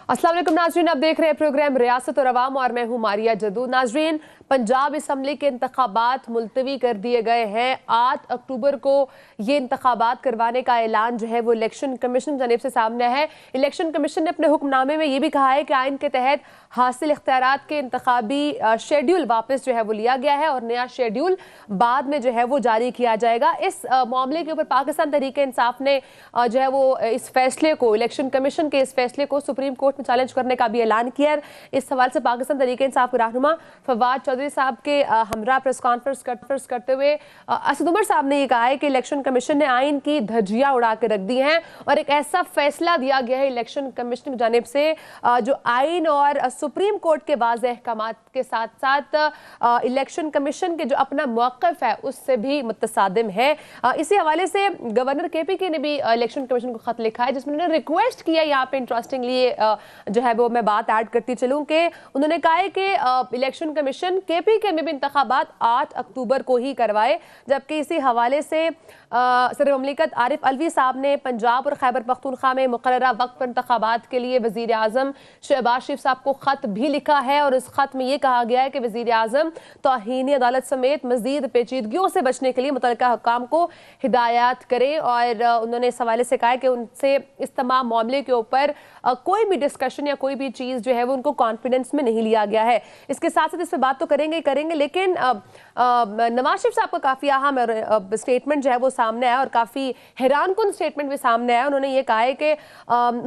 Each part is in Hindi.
अस्सलाम वालेकुम नाजरीन, आप देख रहे हैं प्रोग्राम रियासत और अवाम और मैं हूं मारिया जदू। नाजरीन, पंजाब असम्बली के इंतखाबात मुलतवी कर दिए गए हैं। 8 अक्टूबर को ये इंतखाबात करवाने का ऐलान जो है वो इलेक्शन कमीशन की जानिब से सामने है। इलेक्शन कमीशन ने अपने हुक्मनामे में ये भी कहा है कि आइन के तहत हासिल इख्तियारात के इंतखाबी शेड्यूल वापस जो है वो लिया गया है और नया शेड्यूल बाद में जो है वो जारी किया जाएगा। इस मामले के ऊपर पाकिस्तान तहरीक इंसाफ ने जो है वो इस फैसले को, इलेक्शन कमीशन के इस फैसले को सुप्रीम कोर्ट में चैलेंज करने का भी ऐलान किया है। इस सवाल से पाकिस्तान तहरीक इंसाफ के रहनुमा फवाद चौधरी साहब के हमरा प्रेस कॉन्फ्रेंस करते हुए असद उमर साहब ने यह कहा है कि इलेक्शन कमीशन ने आइन की धज्जियां उड़ा के रख दी हैं और एक ऐसा फैसला दिया गया है इलेक्शन कमीशन की जानिब से जो आइन और सुप्रीम कोर्ट के वाज़ेह अहकामात के साथ साथ इलेक्शन कमीशन के जो अपना मौक़िफ़ है उससे भी मुतसादिम है। इसी हवाले से गवर्नर KPK ने भी इलेक्शन कमीशन को खत लिखा है जिसमें उन्होंने रिक्वेस्ट किया, यहाँ पे इंटरेस्टिंगली जो है वो मैं बात ऐड करती चलूँ कि उन्होंने कहा है कि इलेक्शन कमीशन KPK में भी इंतखाबात 8 अक्टूबर को ही करवाए। जबकि इसी हवाले से सदर ममलिकत आरिफ अलवी साहब ने पंजाब और खैबर पख्तूनख्वा में मुकर्ररा वक्त पर इंतखाबात के लिए वज़ीर आज़म शहबाज शरीफ साहब को खत भी लिखा है और इस खत में ये कहा गया है कि वज़ीर आज़म तौहीन अदालत समेत मज़ीद पेचीदगियों से बचने के लिए मुतल्लिका हुक्काम को हिदायत करें। और उन्होंने इस हवाले से कहा है कि उनसे इस तमाम मामले के ऊपर कोई भी डिस्कशन या कोई भी चीज़ जो है वो उनको कॉन्फिडेंस में नहीं लिया गया है। इसके साथ साथ इस पर बात तो करेंगे लेकिन नवाज शरीफ साहब का काफ़ी अहम स्टेटमेंट जो है वो सामने आया और काफ़ी हैरानकुन स्टेटमेंट भी सामने आया। उन्होंने ये कहा है कि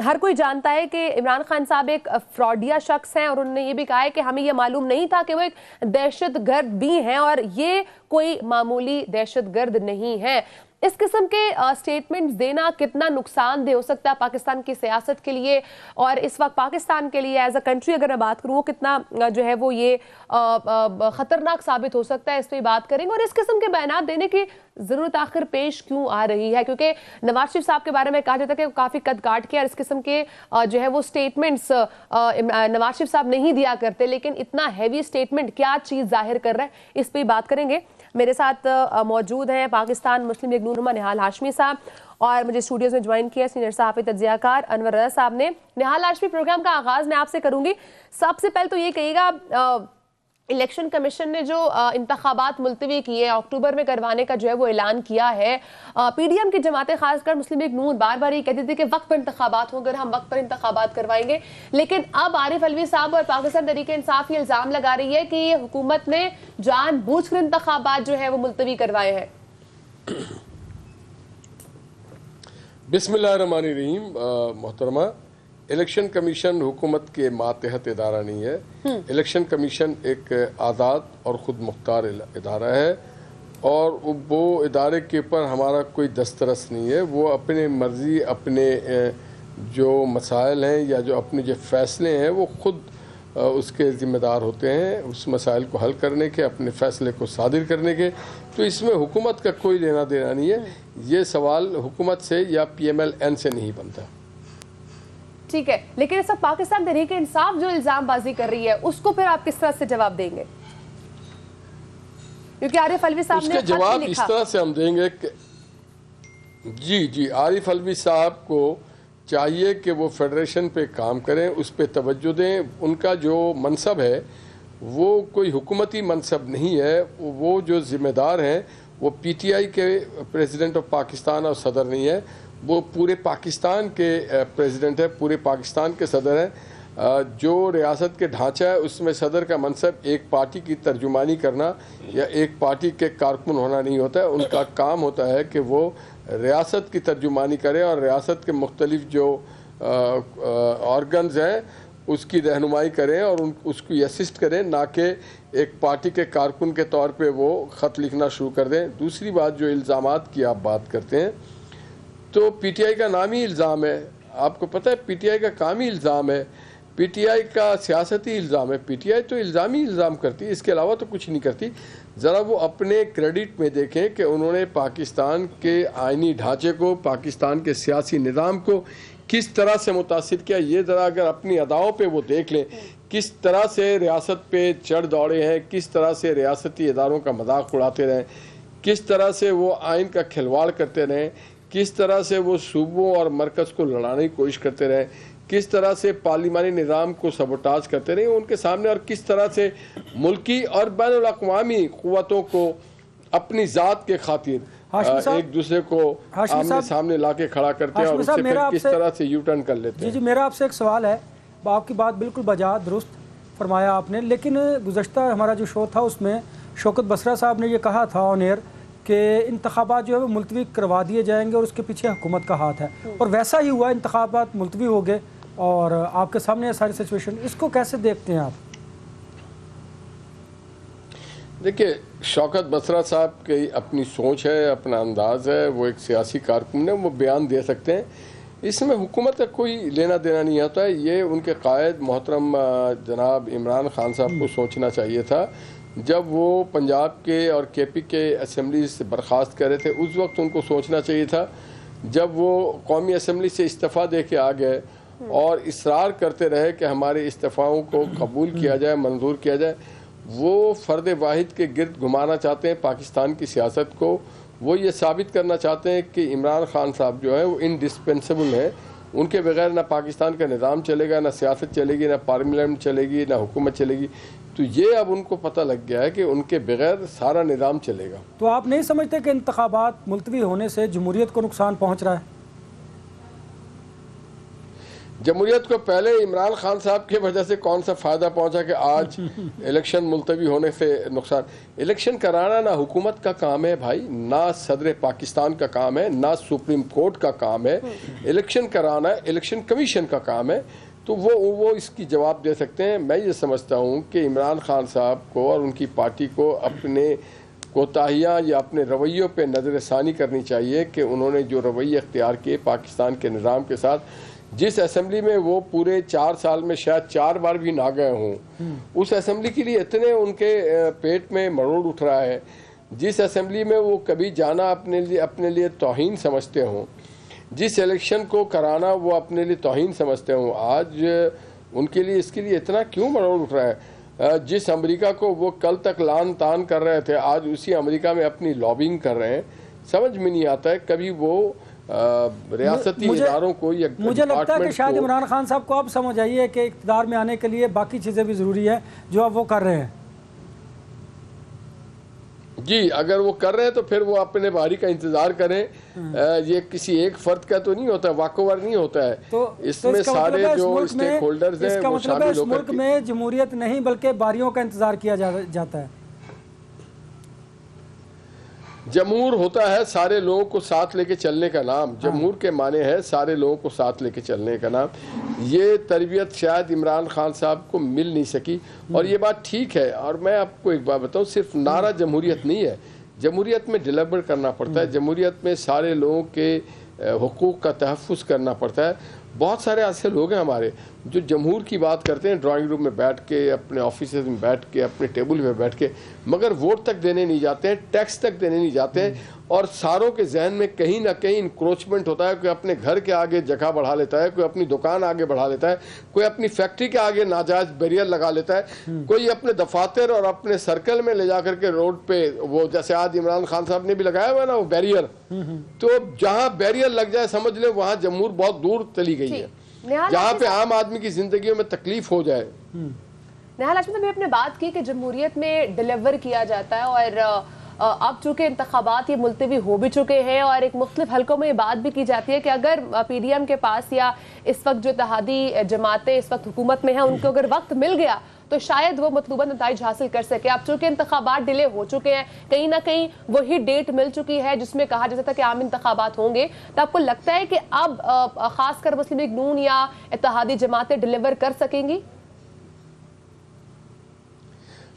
हर कोई जानता है कि इमरान खान साहब एक फ्रॉडिया शख्स हैं और उन्होंने ये भी कहा है कि हमें ये मालूम नहीं था कि वो एक दहशतगर्द भी हैं और ये कोई मामूली दहशतगर्द नहीं है। इस किस्म के स्टेटमेंट्स देना कितना नुकसानदेह हो सकता है पाकिस्तान की सियासत के लिए और इस वक्त पाकिस्तान के लिए एज अ कंट्री अगर मैं बात करूँ वो कितना जो है वो ये ख़तरनाक साबित हो सकता है, इस पर बात करेंगे। और इस किस्म के बयान देने की ज़रूरत आखिर पेश क्यों आ रही है, क्योंकि नवाज शरीफ साहब के बारे में कहा जाता है कि वो काफ़ी कद काट के और इस किस्म के जो है वो स्टेटमेंट्स नवाज शरीफ साहब नहीं दिया करते, लेकिन इतना हैवी स्टेटमेंट क्या चीज़ जाहिर कर रहा है, इस पर बात करेंगे। मेरे साथ मौजूद हैं पाकिस्तान मुस्लिम लीग नून निहाल हाशमी साहब और मुझे स्टूडियोज में ज्वाइन किया सीनियर सहाफ़ी तज्ज़ियाकार अनवर रज़ा साहब ने। निहाल हाशमी, प्रोग्राम का आगाज़ मैं आपसे करूंगी। सबसे पहले तो ये कहिएगा, इलेक्शन कमीशन ने जो इंतखाबात मुलतवी किए अक्टूबर में करवाने का जो है वो ऐलान किया है, PDM की जमातें खासकर मुस्लिम लीग नून बार बार ये कहती थी कि वक्त पर इंतखाबात होंगे, हम वक्त पर इंतखाबात करवाएंगे, लेकिन अब आरिफ अलवी साहब और पाकिस्तान तहरीक इंसाफ ये इल्ज़ाम लगा रही है कि ये हुकूमत ने जानबूझकर इंतखाबात जो है वो मुलतवी करवाए हैं। बिस्मिल्लाहिर्रहमानिर्रहीम। मोहतरमा, इलेक्शन कमीशन हुकूमत के मातहत इदारा नहीं है। इलेक्शन कमीशन एक आज़ाद और ख़ुद मुख्तार इदारा है और वो इदारे के ऊपर हमारा कोई दस्तरस नहीं है। वो अपने मर्ज़ी अपने जो मसाइल हैं या जो अपने जो फ़ैसले हैं वो ख़ुद उसके ज़िम्मेदार होते हैं, उस मसाइल को हल करने के, अपने फ़ैसले को सादिर करने के। तो इसमें हुकूमत का कोई लेना देना नहीं है। ये सवाल हुकूमत से या PMLN से नहीं बनता। ठीक है, लेकिन इस वक्त पाकिस्तान तहरीक इंसाफ जो इल्जामबाजी कर रही है उसको फिर आप किस तरह से जवाब देंगे? क्योंकि आरिफ अलवी साहब ने जवाब इस तरह से हम देंगे कि जी आरिफ अलवी साहब को चाहिए कि वो फेडरेशन पे काम करें, उस पे तवज्जो दें। उनका जो मनसब है वो कोई हुकूमती मनसब नहीं है। वो जो ज़िम्मेदार हैं वो PTI के प्रेसिडेंट ऑफ पाकिस्तान और सदर नहीं है, वो पूरे पाकिस्तान के प्रेसिडेंट है, पूरे पाकिस्तान के सदर हैं। जो रियासत के ढांचा है उसमें सदर का मनसब एक पार्टी की तर्जुमानी करना या एक पार्टी के कारकुन होना नहीं होता है। उनका काम होता है कि वो रियासत की तर्जुमानी करें और रियासत के मुख्तलिफ जो ऑर्गन्स हैं उसकी रहनुमाई करें और उसको असिस्ट करें, ना कि एक पार्टी के कारकुन के तौर पे वो ख़त लिखना शुरू कर दें। दूसरी बात, जो इल्ज़ामात की आप बात करते हैं तो PTI का नाम ही इल्ज़ाम है। आपको पता है PTI का काम ही इल्ज़ाम है, PTI का सियासती इल्ज़ाम है। PTI तो इल्ज़ाम ही इल्ज़ाम करती है, इसके अलावा तो कुछ नहीं करती। ज़रा वो अपने क्रेडिट में देखें कि उन्होंने पाकिस्तान के आइनी ढांचे को, पाकिस्तान के सियासी निज़ाम को किस तरह से मुतासिर किया। ये ज़रा अगर अपनी अदाओं पे वो देख लें, किस तरह से रियासत पे चढ़ दौड़े हैं, किस तरह से रियासती इदारों का मजाक उड़ाते रहें, किस तरह से वो आइन का खिलवाड़ करते रहें, किस तरह से वो सूबों और मरकज़ को लड़ाने की कोशिश करते रहे, किस तरह से पार्लिमानी निज़ाम को सबोटाज करते रहे उनके सामने, और किस तरह से मुल्की और बैनुल अक़वामी क़ुव्वतों को अपनी ज़ात के खातिर एक दूसरे को आमने सामने लाके खड़ा करते हैं और उससे फिर किस तरह से यू टर्न कर लेते हैं। जी मेरा आपसे एक सवाल है, आपकी बात बिल्कुल बजा दुरुस्त फरमाया आपने, लेकिन गुज़श्ता हमारा जो शो था उसमें शौकत बसरा साहब ने ये कहा था ऑन एयर कि इंतखाबात जो है वो मुलतवी करवा दिए जाएंगे और उसके पीछे हुकूमत का हाथ है, और वैसा ही हुआ, इंतखाबात मुलतवी हो गए और आपके सामने है सारी सिचुएशन। इसको कैसे देखते हैं आप? देखिए, शौकत बसरा साहब की अपनी सोच है, अपना अंदाज है, वो एक सियासी कारकुन है, वो बयान दे सकते हैं, इसमें हुकूमत का कोई लेना देना नहीं आता है। ये उनके कायद मोहतरम जनाब इमरान खान साहब को सोचना चाहिए था जब वो पंजाब के और केपी के असम्बली से बर्खास्त कर रहे थे, उस वक्त उनको सोचना चाहिए था। जब वो कौमी असम्बली से इस्तीफ़ा दे के आ गए और इसरार करते रहे कि हमारे इस्तीफ़ाओं को कबूल किया जाए, मंजूर किया जाए, वो फ़र्द वाहिद के गिर्द घुमाना चाहते हैं पाकिस्तान की सियासत को। वो ये साबित करना चाहते हैं कि इमरान खान साहब जो है वो इंडिस्पेंसेबल है, उनके बगैर ना पाकिस्तान का निज़ाम चलेगा, ना सियासत चलेगी, ना पार्लियामेंट चलेगी, ना हुकूमत चलेगी। तो ये अब उनको पता लग गया है कि उनके बगैर सारा निज़ाम चलेगा। तो आप नहीं समझते कि इंतखाबात मुलतवी होने से जमहूरियत को नुकसान पहुँच रहा है? जमहूरियत को पहले इमरान खान साहब की वजह से कौन सा फ़ायदा पहुंचा कि आज इलेक्शन मुलतवी होने से नुकसान। इलेक्शन कराना ना हुकूमत का काम है भाई, ना सदर पाकिस्तान का काम है, ना सुप्रीम कोर्ट का काम है। इलेक्शन कराना इलेक्शन कमीशन का काम है, तो वो इसकी जवाब दे सकते हैं। मैं ये समझता हूँ कि इमरान खान साहब को और उनकी पार्टी को अपने कोताहियाँ या अपने रवैयों पे नज़रसानी करनी चाहिए कि उन्होंने जो रवैये अख्तियार किए पाकिस्तान के निज़ाम के साथ, जिस असम्बली में वो पूरे 4 साल में शायद 4 बार भी ना गए हों, उस असम्बली के लिए इतने उनके पेट में मरोड़ उठ रहा है, जिस असम्बली में वो कभी जाना अपने लिए तौहीन समझते हों, जिस इलेक्शन को कराना वो अपने लिए तौहीन समझते हों, आज उनके लिए इसके लिए इतना क्यों मरोड़ उठ रहा है। जिस अमेरिका को वो कल तक लान तान कर रहे थे, आज उसी अमेरिका में अपनी लॉबिंग कर रहे हैं। समझ में नहीं आता है कभी वो रियासती इदारों को या मुझे लगता है कि शायद इमरान खान साहब को अब समझ आई है कि इक़्तिदार में आने के लिए बाकी चीज़ें भी ज़रूरी है जो अब वो कर रहे हैं। जी, अगर वो कर रहे हैं तो फिर वो अपने बारी का इंतजार करें। ये किसी एक फर्द का तो नहीं होता, वाकोवर नहीं होता है, तो इसमें सारे जो स्टेक होल्डर्स हैं वो शामिल होकर। इस मुल्क में जमहूरियत नहीं बल्कि बारियों का इंतजार किया जाता है। जमहूर होता है सारे लोगों को साथ लेके चलने का नाम, जमहूर के माने है सारे लोगों को साथ लेके चलने का नाम। ये तरबियत शायद इमरान खान साहब को मिल नहीं सकी, और ये बात ठीक है। और मैं आपको एक बात बताऊं, सिर्फ नारा जमहूरियत नहीं है, जमहूरियत में डिलीवर करना पड़ता है, जमहूरियत में सारे लोगों के हुकूक का तहफ़्फ़ुज़ करना पड़ता है। बहुत सारे ऐसे लोग हैं हमारे जो जमहूर की बात करते हैं ड्राइंग रूम में बैठ के, अपने ऑफिस में बैठ के, अपने टेबल पे बैठ के, मगर वोट तक देने नहीं जाते हैं, टैक्स तक देने नहीं जाते हैं, और सारों के जहन में कहीं ना कहीं इंक्रोचमेंट होता है। कोई अपने घर के आगे जगह बढ़ा लेता है, कोई अपनी दुकान आगे बढ़ा लेता है, कोई अपनी फैक्ट्री के आगे नाजायज बैरियर लगा लेता है, कोई अपने दफातर और अपने सर्कल में ले जा करके रोड पे, वो जैसे आज इमरान खान साहब ने भी लगाया हुआ ना वो बैरियर, तो जहाँ बैरियर लग जाए समझ ले वहाँ जमहूर बहुत दूर चली गई है, जहाँ पे आम आदमी की जिंदगी में तकलीफ हो जाए। नेहा लाजमी ने अपने बात की कि जमहूरियत में डिलीवर किया जाता है, और अब चूंकि इंतखाबात ये मुलतवी हो भी चुके हैं, और एक मुख्तलिफ हलकों में ये बात भी की जाती है कि अगर PDM के पास या इस वक्त जो इत्तेहादी जमातें इस वक्त हुकूमत में हैं उनको अगर वक्त मिल गया तो शायद वो मतलूबा नताइज हासिल कर सके। अब चूंकि इंतखाबात डिले हो चुके हैं, कहीं ना कहीं वही डेट मिल चुकी है जिसमें कहा जाता था कि आम इंतखाबात होंगे, तो आपको लगता है कि अब खासकर मुस्लिम लीग नून या इत्तेहादी जमातें डिलीवर कर सकेंगी?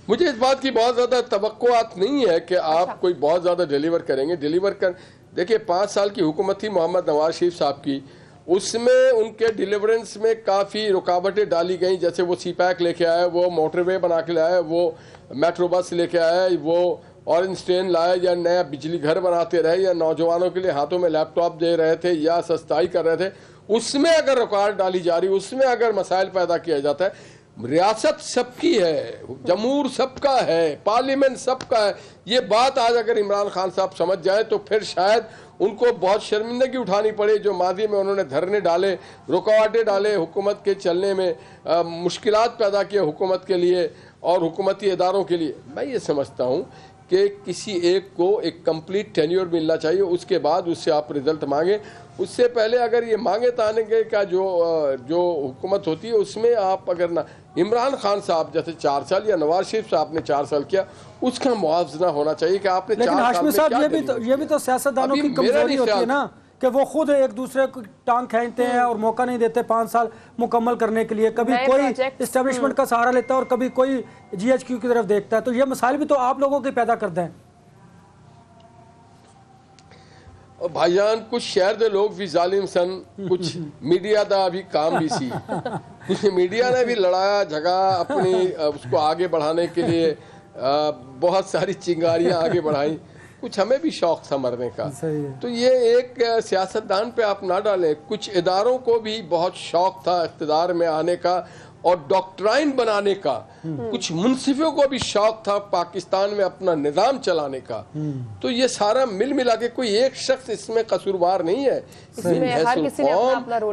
मुझे इस बात की बहुत ज़्यादा तवक्कुआत नहीं है कि आप कोई बहुत ज़्यादा डिलीवर करेंगे। देखिए 5 साल की हुकूमत थी मोहम्मद नवाज शरीफ साहब की, उसमें उनके डिलीवरेंस में काफ़ी रुकावटें डाली गई, जैसे वो CPAC लेके आए, वो मोटरवे बना के लाए, वो मेट्रो बस लेके आए, वो ऑरेंज ट्रेन लाए, या नया बिजली घर बनाते रहे, या नौजवानों के लिए हाथों में लैपटॉप दे रहे थे, या सस्ताई कर रहे थे, उसमें अगर रुकावट डाली जा रही, उसमें अगर मसाइल पैदा किया जाता है, रियासत सबकी है, जमहूर सबका है, पार्लियामेंट सबका है। ये बात आज अगर इमरान खान साहब समझ जाएं तो फिर शायद उनको बहुत शर्मिंदगी उठानी पड़े जो माजी में उन्होंने धरने डाले, रुकावटें डाले, हुकूमत के चलने में मुश्किलात पैदा किए हुकूमत के लिए और हुकूमती इदारों के लिए। मैं ये समझता हूँ कि किसी एक को एक कंप्लीट टेन्योर मिलना चाहिए, उसके बाद उससे आप रिजल्ट मांगे। उससे पहले अगर ये मांगे ताने का जो हुकूमत होती है उसमें आप अगर ना, इमरान खान साहब जैसे 4 साल या नवाज शरीफ साहब ने 4 साल किया, उसका मुआवजा होना चाहिए कि आपने 4 साल हाशमी में साहब क्या ये भी तो सियासतदानों की कमजोरी होती है ना कि वो खुद एक दूसरे को टांग खींचते हैं और मौका नहीं देते 5 साल मुकम्मल करने के लिए। कभी कोई इस्टेब्लिशमेंट का सहारा लेता है और कभी कोई GHQ की तरफ देखता है। तो ये मसाइल भी तो आप लोगों के पैदा करते हैं। और भाईजान कुछ शहर दे लोग भी जालिम सन, कुछ मीडिया दा अभी काम भी सी, कुछ मीडिया ने भी लड़ाया झगड़ा अपनी उसको आगे बढ़ाने के लिए, बहुत सारी चिंगारियां आगे बढ़ाई, कुछ हमें भी शौक था मरने का। तो ये एक सियासतदान पे आप ना डालें। कुछ इदारों को भी बहुत शौक था इक़्तिदार में आने का और डॉक्ट्राइन बनाने का, कुछ मुंसिफों को भी शौक था पाकिस्तान में अपना निज़ाम चलाने का। तो ये सारा मिल मिला के कोई एक शख्स इसमें कसूरवार नहीं है।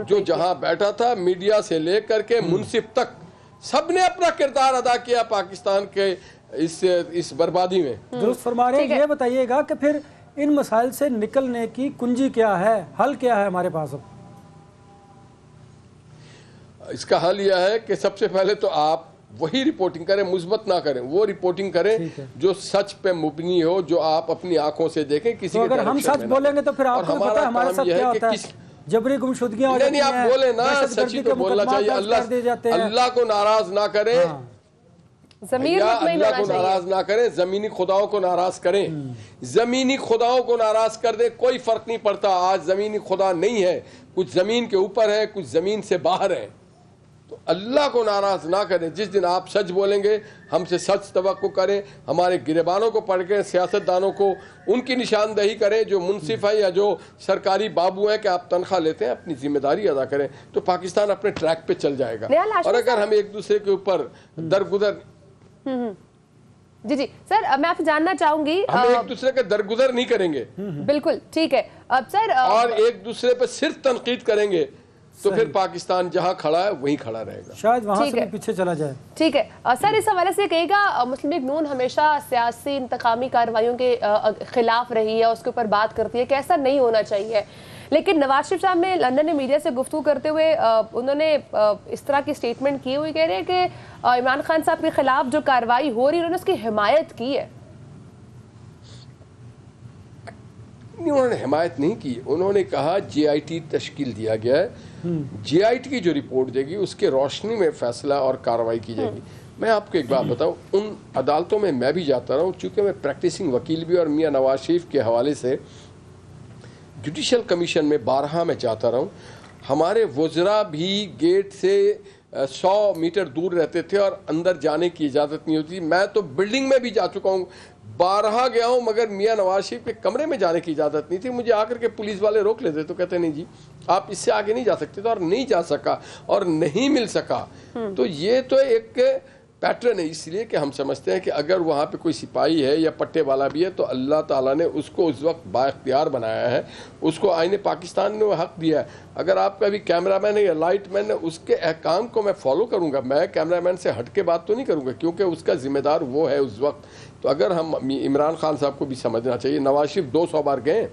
जो जहां बैठा था मीडिया से लेकर के मुंसिफ तक सबने अपना किरदार अदा किया पाकिस्तान के इस बर्बादी में। दुरुस्त फरमा रहे हैं। ये बताइएगा कि फिर इन मसाइल से निकलने की कुंजी क्या है, हल क्या है हमारे पास अब? इसका हल यह है कि सबसे पहले तो आप वही रिपोर्टिंग करें, मुस्बत ना करें, वो रिपोर्टिंग करें जो सच पे मुबनी हो, जो आप अपनी आंखों से देखें। किसी तो अगर हम सच बोलेंगे तो फिर आपको पता है हमारे साथ क्या होता है, जबरी गुमशुदगियां हो जाती हैं। नहीं, आप बोले ना, सच ही तो बोलना चाहिए। अल्लाह को नाराज ना करें, अल्लाह को नाराज ना करें, जमीनी खुदाओं को नाराज करें। जमीनी खुदाओं को नाराज कर दे, कोई फर्क नहीं पड़ता। आज जमीनी खुदा नहीं है, कुछ जमीन के ऊपर है, कुछ जमीन से बाहर है। तो अल्लाह को नाराज ना करें। जिस दिन आप सच बोलेंगे, हमसे सच तवक्को करें, हमारे गिरबानों को पढ़ के, सियासतदानों को उनकी निशानदही करें जो मुंसिफ है या जो सरकारी बाबू हैं कि आप तनख्वाह लेते हैं, अपनी जिम्मेदारी अदा करें, तो पाकिस्तान अपने ट्रैक पे चल जाएगा। और अगर हम एक दूसरे के ऊपर दरगुदर जी सर, मैं आपसे जानना चाहूंगी, हम एक दूसरे के दरगुदर नहीं करेंगे। बिल्कुल ठीक है। अब सर और एक दूसरे पे सिर्फ तनकीद करेंगे तो फिर पाकिस्तान जहां खड़ा है वहीं खड़ा रहेगा, शायद वहां से भी पीछे चला जाए। ठीक है सर, इस हवाले से कहेगा, मुस्लिम लीग नून हमेशा सियासी इंतकामी कार्रवाइयों के खिलाफ रही है, उसके ऊपर बात करती है कि ऐसा नहीं होना चाहिए। लेकिन नवाज शरीफ साहब ने लंदन में मीडिया से गुफ्तगू करते हुए उन्होंने इस तरह की स्टेटमेंट की हुई, कह रहे हैं कि इमरान खान साहब के खिलाफ जो कार्रवाई हो रही है उन्होंने उसकी हिमायत की है। उन्होंने हिमायत नहीं की, उन्होंने कहा JIT तश्कील दिया गया है, JIT की जो रिपोर्ट देगी उसके रोशनी में फैसला और कार्रवाई की जाएगी। मैं आपको एक बात बताऊं, उन अदालतों में मैं भी जाता रहा हूं, चूँकि मैं प्रैक्टिसिंग वकील भी और मियाँ नवाज शरीफ के हवाले से जुडिशल कमीशन में 12 में जाता रहा हूँ। हमारे वज़रा भी गेट से 100 मीटर दूर रहते थे और अंदर जाने की इजाज़त नहीं होती। मैं तो बिल्डिंग में भी जा चुका हूँ, 12 गया हूँ, मगर मियाँ नवाज शरीफ के कमरे में जाने की इजाज़त नहीं थी। मुझे आकर के पुलिस वाले रोक लेते, तो कहते नहीं जी आप इससे आगे नहीं जा सकते, तो और नहीं जा सका और नहीं मिल सका। तो ये तो एक पैटर्न है, इसलिए कि हम समझते हैं कि अगर वहाँ पे कोई सिपाही है या पट्टे वाला भी है तो अल्लाह ताला ने उसको उस वक्त बाइख्तियार बनाया है, उसको आईने पाकिस्तान ने वो हक़ दिया है। अगर आपका भी कैमरामैन है या लाइटमैन है, उसके अहकाम को मैं फॉलो करूँगा, मैं कैमरामैन से हट के बात तो नहीं करूँगा, क्योंकि उसका ज़िम्मेदार वो है उस वक्त। तो अगर हम इमरान खान साहब को भी समझना चाहिए, नवाज शरीफ 200 बार गए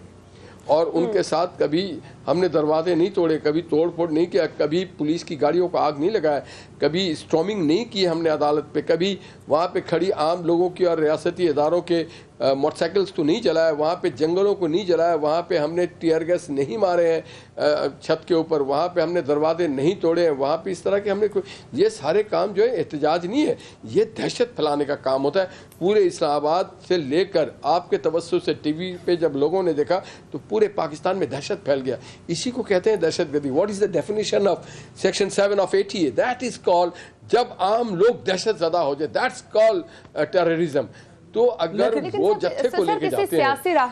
और उनके साथ कभी हमने दरवाजे नहीं तोड़े, कभी तोड़ फोड़ नहीं किया, कभी पुलिस की गाड़ियों को आग नहीं लगाया, कभी स्टॉर्मिंग नहीं की हमने अदालत पे, कभी वहाँ पे खड़ी आम लोगों की और रियासती इदारों के मोटरसाइकिल्स तो नहीं जलाया, वहाँ पे जंगलों को नहीं जलाया, वहाँ पे हमने टीयर गैस नहीं मारे हैं छत के ऊपर, वहाँ पे हमने दरवाजे नहीं तोड़े हैं, वहाँ पे इस तरह के हमने ये सारे काम जो है एहतजाज नहीं है, ये दहशत फैलाने का काम होता है। पूरे इस्लामाबाद से लेकर आपके तवज्जो से टीवी पे जब लोगों ने देखा तो पूरे पाकिस्तान में दहशत फैल गया। इसी को कहते हैं दहशतगर्दी। What is the definition of section 7 of ATA? That is called, जब आम लोग दहशत ज़दा हो जाए, दैट्स कॉल्ड टेररिज्म। तो अगर वो जत्थे को लेके जाते हैं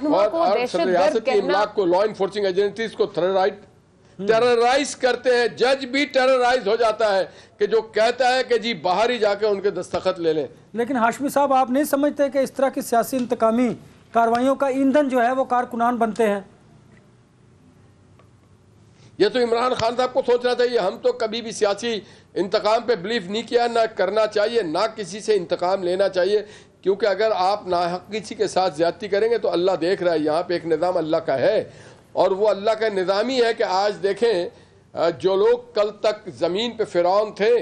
और रियासती इमलाक को, लॉ इन्फोर्सिंग एजेंसीज को थ्रेड राइट टेरराइज करते हैं। जज भी टेरराइज हो जाता है कि जो कहता है कि जी बाहर ही जाके उनके दस्तखत ले लें। लेकिन हाशमी साहब, आप नहीं समझते कि इस तरह की सियासी इंतकामी कार्रवाइयों का ईंधन जो है वो कारकुनान बनते हैं? ये तो इमरान खान साहब को सोचना चाहिए। हम तो कभी भी सियासी इंतकाम पे बिलीव नहीं किया, ना करना चाहिए, ना किसी से इंतकाम लेना चाहिए, क्योंकि अगर आप नाहक किसी के साथ ज्यादती करेंगे तो अल्लाह देख रहा है। यहाँ पे एक निज़ाम अल्लाह का है और वो अल्लाह का निज़ाम ही है कि आज देखें जो लोग कल तक ज़मीन पे फिरौन थे,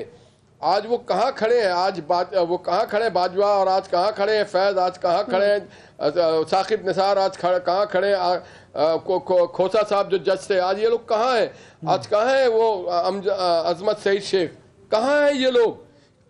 आज वो कहाँ खड़े हैं। आज वो कहाँ खड़े हैं बाजवा, और आज कहाँ खड़े हैं फैज़, आज कहाँ खड़े हैं साकिब निसार, आज कहाँ खड़े हैं खोसा साहब जो जज थे, आज ये लोग कहाँ हैं। आज कहाँ है वो अजमत सईद शेख, कहाँ हैं ये लोग।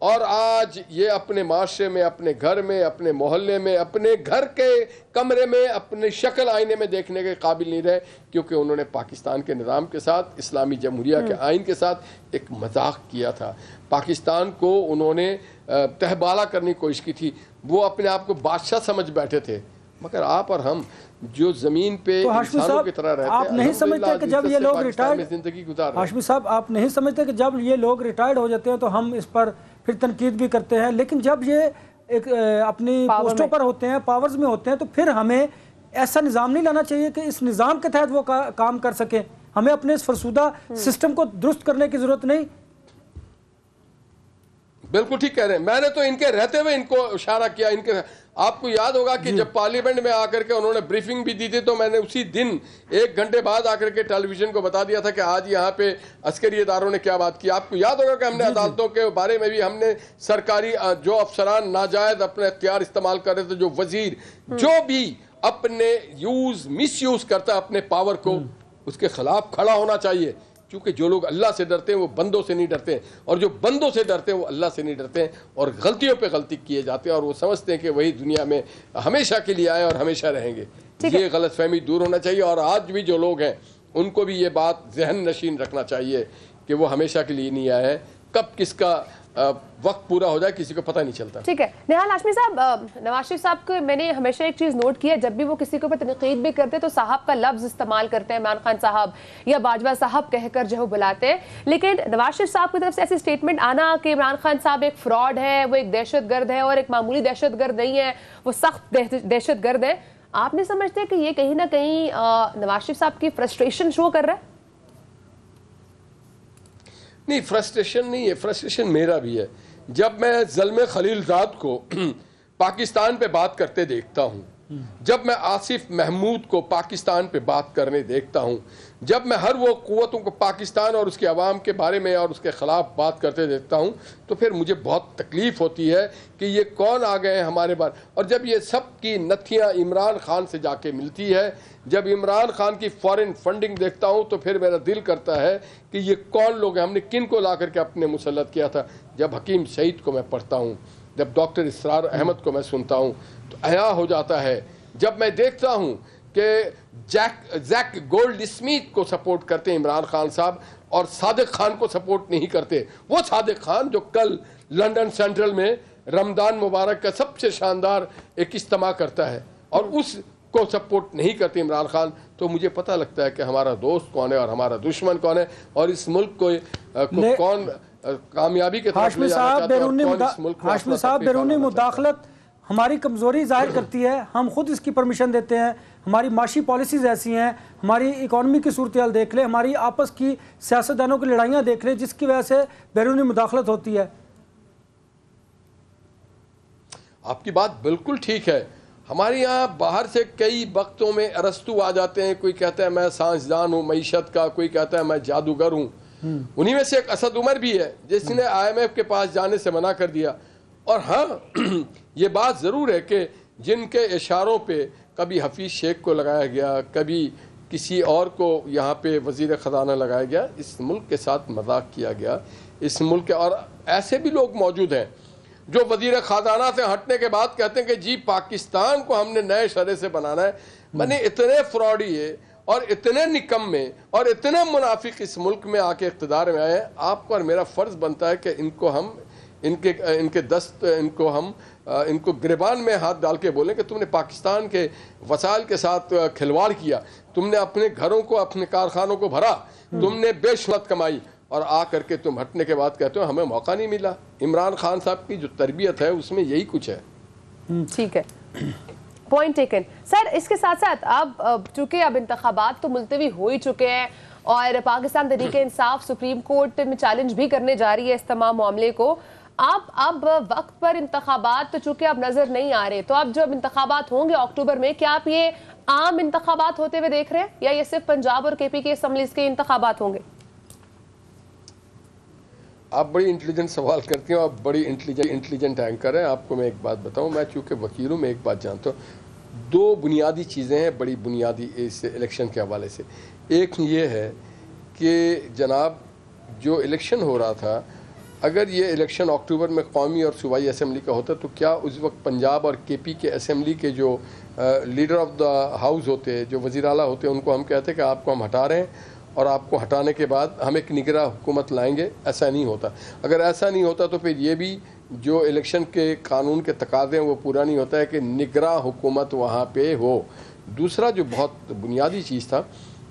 और आज ये अपने माशरे में, अपने घर में, अपने मोहल्ले में, अपने घर के कमरे में अपनी शक्ल आईने में देखने के काबिल नहीं रहे, क्योंकि उन्होंने पाकिस्तान के निज़ाम के साथ, इस्लामी जमहूरिया के आइन के साथ एक मजाक किया था। पाकिस्तान को उन्होंने तहबाला करने की कोशिश की थी। वो अपने आप को बादशाह समझ बैठे थे, मगर आप और हम जो जमीन पे तो इंसानों की तरह रहते हैं, आप नहीं समझते कि जब ये लोग रिटायर्ड, जिंदगी गुजार, हाशमी साहब आप नहीं समझते कि जब ये लोग रिटायर्ड हो जाते हैं तो हम इस पर फिर तनकीद भी करते हैं, लेकिन जब ये एक अपनी पोस्टों पर होते हैं, पावर्स में होते हैं, तो फिर हमें ऐसा निज़ाम नहीं लाना चाहिए कि इस निज़ाम के तहत वो काम कर सके। हमें अपने इस फरसूदा सिस्टम को दुरुस्त करने की जरूरत नहीं। बिल्कुल ठीक कह रहे हैं। मैंने तो इनके रहते हुए इनको इशारा किया। इनके आपको याद होगा कि जब पार्लियामेंट में आकर के उन्होंने ब्रीफिंग भी दी थी, तो मैंने उसी दिन 1 घंटे बाद आकर के टेलीविजन को बता दिया था कि आज यहाँ पे अस्करी इदारों ने क्या बात की। आपको याद होगा कि हमने अदालतों के बारे में भी, हमने सरकारी जो अफसरान नाजायज अपने अख्तियार इस्तेमाल कर रहे थे, जो वजीर जो भी अपने मिस यूज करता है अपने पावर को, उसके खिलाफ खड़ा होना चाहिए। क्योंकि जो लोग अल्लाह से डरते हैं वो बंदों से नहीं डरते हैं, और जो बंदों से डरते हैं वो अल्लाह से नहीं डरते हैं, और गलतियों पे गलती किए जाते हैं, और वो समझते हैं कि वही दुनिया में हमेशा के लिए आए और हमेशा रहेंगे। ये गलतफहमी दूर होना चाहिए, और आज भी जो लोग हैं उनको भी ये बात जहन नशीन रखना चाहिए कि वो हमेशा के लिए नहीं आए हैं। कब किसका वक्त पूरा हो जाए किसी को पता नहीं चलता। ठीक है निहाल हाशमी साहब, नवाज शरीफ साहब को मैंने हमेशा एक चीज नोट किया, जब भी वो किसी के ऊपर तनकीद भी करते तो साहब का लफ्ज इस्तेमाल करते हैं, इमरान खान साहब या बाजवा साहब कहकर जो बुलाते हैं। लेकिन नवाज शरीफ साहब की तरफ से ऐसी स्टेटमेंट आना कि इमरान खान साहब एक फ्रॉड है, वो एक दहशतगर्द है, और एक मामूली दहशतगर्द नहीं है, वो सख्त दहशतगर्द है, आप नहीं समझते कि ये कहीं ना कहीं नवाज शरीफ साहब की फ्रस्ट्रेशन शो कर रहा है? नहीं, फ्रस्ट्रेशन नहीं है, फ्रस्ट्रेशन मेरा भी है। जब मैं ज़ल्मे खलीलजाद को पाकिस्तान पे बात करते देखता हूँ, जब मैं आसिफ महमूद को पाकिस्तान पे बात करने देखता हूँ, जब मैं हर वो क़ुव्वतों को पाकिस्तान और उसके अवाम के बारे में और उसके ख़िलाफ़ बात करते देखता हूँ, तो फिर मुझे बहुत तकलीफ़ होती है कि ये कौन आ गए हैं हमारे बारे। और जब ये सब की नथियाँ इमरान खान से जाके मिलती है, जब इमरान खान की फॉरेन फंडिंग देखता हूँ, तो फिर मेरा दिल करता है कि ये कौन लोग हैं, हमने किन को ला करके अपने मुसल्लत किया था। जब हकीम सईद को मैं पढ़ता हूँ, जब डॉक्टर इसरार अहमद को मैं सुनता हूँ, तो हया हो जाता है। जब मैं देखता हूँ कि जैक गोल्ड स्मिथ को सपोर्ट करते हैं इमरान खान साहब, और सादिक खान को सपोर्ट नहीं करते। वो सादिक खान जो कल लंदन सेंट्रल में रमज़ान मुबारक का सबसे शानदार एक इज्तिमा करता है, और उसको सपोर्ट नहीं करते इमरान खान, तो मुझे पता लगता है कि हमारा दोस्त कौन है और हमारा दुश्मन कौन है, और इस मुल्क को कौन कामयाबी के तरफ ले जाना चाहता है, और कौन इस मुल्क को हाशमी साहब, बैरूनी मुदाखलत हमारी कमज़ोरी जाहिर करती है। हम खुद इसकी परमिशन देते हैं, हमारी माशी पॉलिसीज़ ऐसी हैं, हमारी इकॉनमी की सूरत हाल देख लें, हमारी आपस की सियासतदानों की लड़ाइयाँ देख लें, जिसकी वजह से बैरूनी मुदाखलत होती है। आपकी बात बिल्कुल ठीक है। हमारे यहाँ बाहर से कई वक्तों में अरस्तु आ जाते हैं, कोई कहता है मैं साइंसदान हूँ मईशत का, कोई कहता है मैं जादूगर हूँ। उन्हीं में से एक असद उमर भी है जिसने IMF के पास जाने से मना कर दिया। और हाँ, ये बात ज़रूर है कि जिनके इशारों पे कभी हफीज़ शेख को लगाया गया, कभी किसी और को यहाँ पे वज़ीर ख़जाना लगाया गया, इस मुल्क के साथ मजाक किया गया। इस मुल्क के और ऐसे भी लोग मौजूद हैं जो वज़ीर ख़जाना से हटने के बाद कहते हैं कि जी पाकिस्तान को हमने नए शरे से बनाना है। मैंने इतने फ्रॉडी है और इतने निकम्मे और इतने मुनाफिक इस मुल्क में आके इक़्तिदार में आए हैं, आपको और मेरा फ़र्ज़ बनता है कि इनको हम इनके दस्त इनको हम इनको गिरबान में हाथ डाल के बोलें कि तुमने पाकिस्तान के वसाइल के साथ खिलवाड़ किया, तुमने अपने घरों को अपने कारखानों को भरा, तुमने बेशुमार कमाई और आ करके तुम हटने के बाद कहते हो हमें मौका नहीं मिला। इमरान खान साहब की जो तरबियत है उसमें यही कुछ है। ठीक है, पॉइंट टेकन। सर इसके साथ साथ अब चूंकि अब इंतखाबात तो मुलतवी हो ही चुके हैं और पाकिस्तान तहरीक इंसाफ सुप्रीम कोर्ट में चैलेंज भी करने जा रही है इस तमाम मामले को, आप अब वक्त पर इंतखाबात तो चूंकि अब नजर नहीं आ रहे, तो अब जब इंतखाबात होंगे अक्टूबर में, क्या आप ये आम इंतखाबात होते हुए देख रहे हैं या ये सिर्फ पंजाब और केपी के असम्बलीज के इंतखाबात होंगे? आप बड़ी इंटेलिजेंट सवाल करती हैं, आप बड़ी इंटेलिजेंट एंकर हैं। आपको मैं एक बात बताऊं, मैं चूँकि वकील हूँ, मैं एक बात जानता हूँ। दो बुनियादी चीज़ें हैं बड़ी बुनियादी इस इलेक्शन के हवाले से। एक ये है कि जनाब जो इलेक्शन हो रहा था, अगर ये इलेक्शन अक्टूबर में कौमी और सूबाई असम्बली का होता तो क्या उस वक्त पंजाब और केपी के असम्बली के जो लीडर ऑफ द हाउस होते, जो वज़ीर आला होते, उनको हम कहते कि आपको हम हटा रहे हैं और आपको हटाने के बाद हम एक निगरान हुकूमत लाएंगे? ऐसा नहीं होता। अगर ऐसा नहीं होता तो फिर ये भी जो इलेक्शन के कानून के तकाज़े हैं वो पूरा नहीं होता है कि निगरान हुकूमत वहाँ पे हो। दूसरा जो बहुत बुनियादी चीज़ था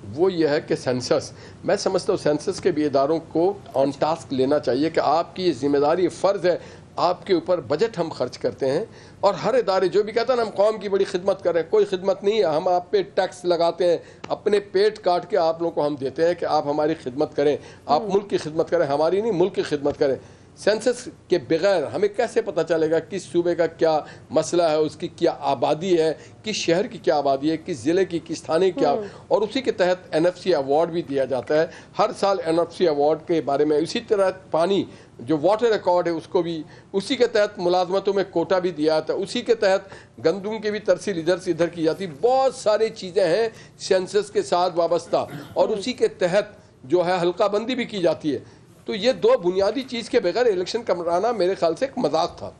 वो ये है कि सेंसस, मैं समझता हूँ सेंसस के भी इदारों को ऑन टास्क लेना चाहिए कि आपकी ये जिम्मेदारी फ़र्ज़ है, आपके ऊपर बजट हम खर्च करते हैं और हर इदारे जो भी कहता है ना हम कौम की बड़ी खिदमत कर रहे हैं, कोई खिदमत नहीं है। हम आप पे टैक्स लगाते हैं, अपने पेट काट के आप लोगों को हम देते हैं कि आप हमारी खिदमत करें, आप मुल्क की खिदमत करें, हमारी नहीं मुल्क की खिदमत करें। सेंसस के बगैर हमें कैसे पता चलेगा किस सूबे का क्या मसला है, उसकी क्या आबादी है, किस शहर की क्या आबादी है, किस ज़िले की, किस थाने की क्या। और उसी के तहत NFC अवार्ड भी दिया जाता है हर साल। NFC अवार्ड के बारे में इसी तरह पानी जो वाटर रिकॉर्ड है उसको भी उसी के तहत मुलाजमतों में कोटा भी दिया जाता है, उसी के तहत गंदुम की भी तरसील इधर से इधर की जाती। बहुत सारी चीज़ें हैं सेंसस के साथ वाबस्ता और उसी के तहत जो है हल्का बंदी भी की जाती है। तो ये दो बुनियादी चीज़ के बगैर इलेक्शन कराना मेरे ख्याल से एक मजाक था।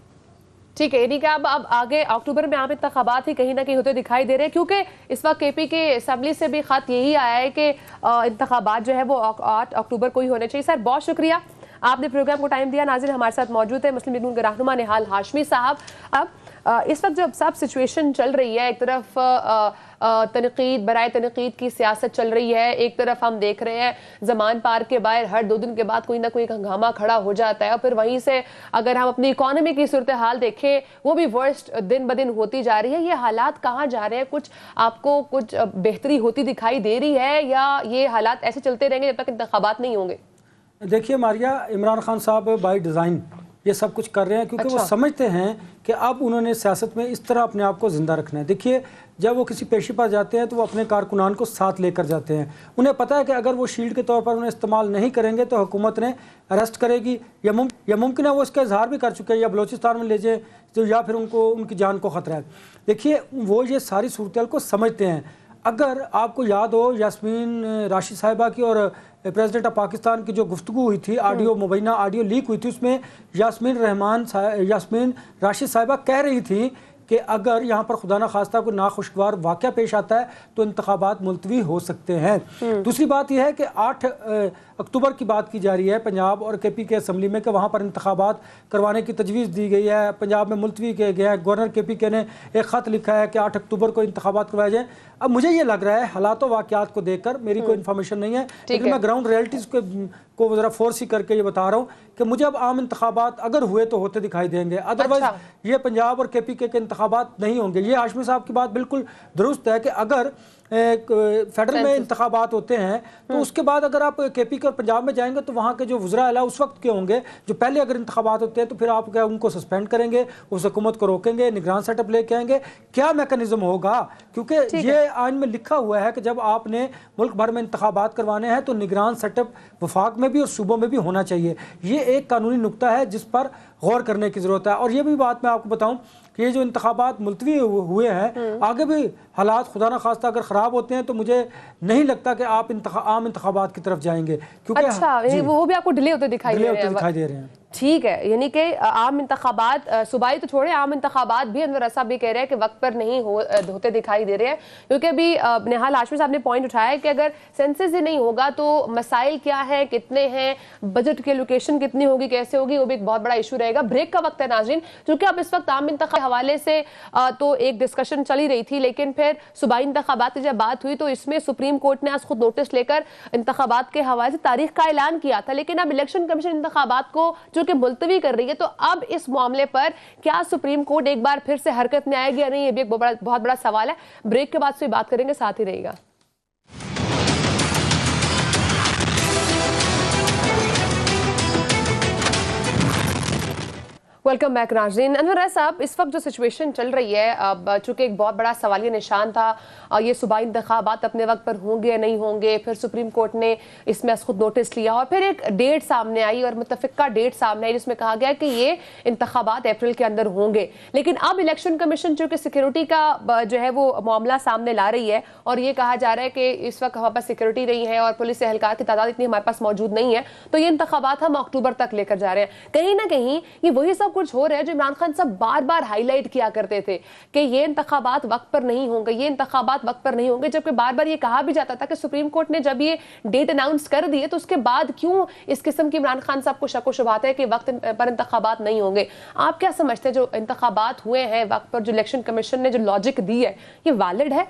ठीक है, यानी कि अब आगे अक्टूबर में आप इंतखाबात ही कहीं ना कहीं होते दिखाई दे रहे हैं, क्योंकि इस वक्त केपी के असम्बली से भी खत यही आया है कि इंतखाबात जो है वो 8 अक्टूबर को ही होने चाहिए। सर बहुत शुक्रिया, आपने प्रोग्राम को टाइम दिया। नाज़रीन हमारे साथ मौजूद है मुस्लिम लीग के रहनुमा निहाल हाशमी साहब। अब इस वक्त जब सब सिचुएशन चल रही है, एक तरफ तनकीद बराए तनकीद की सियासत चल रही है, एक तरफ हम देख रहे हैं जमान पार्क के बाहर हर 2 दिन के बाद कोई ना कोई हंगामा खड़ा हो जाता है, और फिर वहीं से अगर हम अपनी इकोनॉमी की सूरत हाल देखें वो भी वर्स्ट दिन ब दिन होती जा रही है। ये हालात कहाँ जा रहे हैं? कुछ आपको कुछ बेहतरी होती दिखाई दे रही है या ये हालात ऐसे चलते रहेंगे जब तक इंतखाबात नहीं होंगे? देखिए मारिया, इमरान खान साहब बाय डिज़ाइन ये सब कुछ कर रहे हैं क्योंकि वो समझते हैं कि अब उन्होंने सियासत में इस तरह अपने आप को ज़िंदा रखना है। देखिए जब वो किसी पेशी पर जाते हैं तो वो अपने कारकुनान को साथ लेकर जाते हैं। उन्हें पता है कि अगर वो शील्ड के तौर पर उन्हें इस्तेमाल नहीं करेंगे तो हुकूमत ने अरेस्ट करेगी, या मुमकिन है वो इसका इजहार भी कर चुके हैं, या बलोचिस्तान में ले जाए तो या फिर उनकी जान को ख़तरा है। देखिए वो ये सारी सूरत को समझते हैं। अगर आपको याद हो यास्मीन राशिद साहिबा की और प्रेसिडेंट ऑफ पाकिस्तान की जो गुफ्तगू हुई थी, ऑडियो मुबैना ऑडियो लीक हुई थी, उसमें यास्मीन राशिद साहिबा कह रही थी कि अगर यहाँ पर खुदा न खास्ता कोई नाखुशगवार वाक़या पेश आता है तो इंतखाबात मुलतवी हो सकते हैं। दूसरी बात यह है कि 8 अक्टूबर की बात की जा रही है पंजाब और केपी के असम्बली में कि वहाँ पर इंतखाबात करवाने की तजवीज़ दी गई है, पंजाब में मुलतवी किए गए हैं। गवर्नर केपी के ने एक ख़त लिखा है कि 8 अक्टूबर को इंतखाबात करवाए जाएँ। अब मुझे ये लग रहा है, हालात वाक़यात को देखकर, मेरी कोई इन्फॉर्मेशन नहीं है लेकिन मैं ग्राउंड रियलिटीज़ को ज़रा फोर्स ही करके ये बता रहा हूँ कि मुझे अब आम इंतखाबात अगर हुए तो होते दिखाई देंगे, अदरवाइज ये पंजाब और केपी के इंतखाबात नहीं होंगे। ये हाशमी साहब की बात बिल्कुल दुरुस्त है कि अगर फेडरल में इंतखाबात होते हैं तो उसके बाद अगर आप केपी के और पंजाब में जाएंगे तो वहाँ के जो वज़रा आला उस वक्त के होंगे जो पहले अगर इंतखाबात होते हैं तो फिर आप क्या उनको सस्पेंड करेंगे, उस हुकूमत को रोकेंगे, निगरान सेटअप लेके आएंगे, क्या मैकेनिज्म होगा? क्योंकि ये आइन में लिखा हुआ है कि जब आपने मुल्क भर में इंतखाबात करवाने हैं तो निगरान सेटअप वफाक में भी और सूबों में भी होना चाहिए। ये एक कानूनी नुक्ता है जिस पर गौर करने की ज़रूरत है। और ये भी बात मैं आपको बताऊँ कि ये जो इंतखाबात मुलतवी हुए हैं, आगे भी हालात खुदा न खास्ता अगर ख़राब होते हैं तो मुझे नहीं लगता कि आप आम इंतखाबात की तरफ जाएंगे, क्योंकि अच्छा, वो भी आपको डिले होते दिखाई दे रहे हैं। ठीक है, यानी कि आम इंतखाबात सूबाई तो छोड़े, आम इंतखाबात भी अनवर साहब भी कह रहे हैं कि वक्त पर नहीं होते दिखाई दे रहे हैं, क्योंकि अभी निहाल हाशमी साहब ने पॉइंट उठाया है कि अगर सेंसस ही नहीं होगा तो मसाइल क्या है, कितने हैं, बजट की एलोकेशन कितनी होगी, कैसे होगी, वो भी एक बहुत बड़ा इशू रहेगा। ब्रेक का वक्त है नाज़रीन, क्योंकि अब इस वक्त आम इंतखाब के हवाले से तो एक डिस्कशन चली रही थी, लेकिन फिर सूबाई इंतखाबात की जब बात हुई तो इसमें सुप्रीम कोर्ट ने आज खुद नोटिस लेकर इंतखाबात के हवाले से तारीख का ऐलान किया था, लेकिन अब इलेक्शन कमीशन इंतखाबात को कि मुलतवी कर रही है, तो अब इस मामले पर क्या सुप्रीम कोर्ट एक बार फिर से हरकत में आएगी या नहीं, ये भी एक बहुत बड़ा सवाल है। ब्रेक के बाद से बात करेंगे, साथ ही रहेगा। वेलकम बैक नाज़रीन। अनवर साहब, इस वक्त जो सिचुएशन चल रही है, अब चूंकि एक बहुत बड़ा सवालिया निशान था ये सूबाई इंतखाबात अपने वक्त पर होंगे या नहीं होंगे, फिर सुप्रीम कोर्ट ने इसमें खुद नोटिस लिया और फिर एक डेट सामने आई और मुतफ़िका डेट सामने आई जिसमें कहा गया कि ये इंतखाबात अप्रैल के अंदर होंगे। लेकिन अब इलेक्शन कमीशन चूँकि सिक्योरिटी का जो है वो मामला सामने ला रही है और ये कहा जा रहा है कि इस वक्त हमारे पास सिक्योरिटी नहीं है और पुलिस एहलकार की तादाद इतनी हमारे पास मौजूद नहीं है, तो ये इंतखाबात हम अक्टूबर तक लेकर जा रहे हैं। कहीं ना कहीं ये वही सब कुछ हो रहा है जो इमरान खान साहब बार बार हाईलाइट किया करते थे कि ये इंतखाबात वक्त पर नहीं होंगे, ये इंतखाबात वक्त पर नहीं होंगे, जबकि बार बार ये कहा भी जाता था कि सुप्रीम कोर्ट ने जब ये डेट अनाउंस कर दी है तो उसके बाद क्यों इस किस्म की इमरान खान साहब को शक व शुबहात है कि वक्त पर इंतखाबात नहीं होंगे। आप क्या समझते हैं जो इंतखाबात हुए हैं वक्त पर, जो इलेक्शन कमीशन ने जो लॉजिक दी है, ये वैलिड है?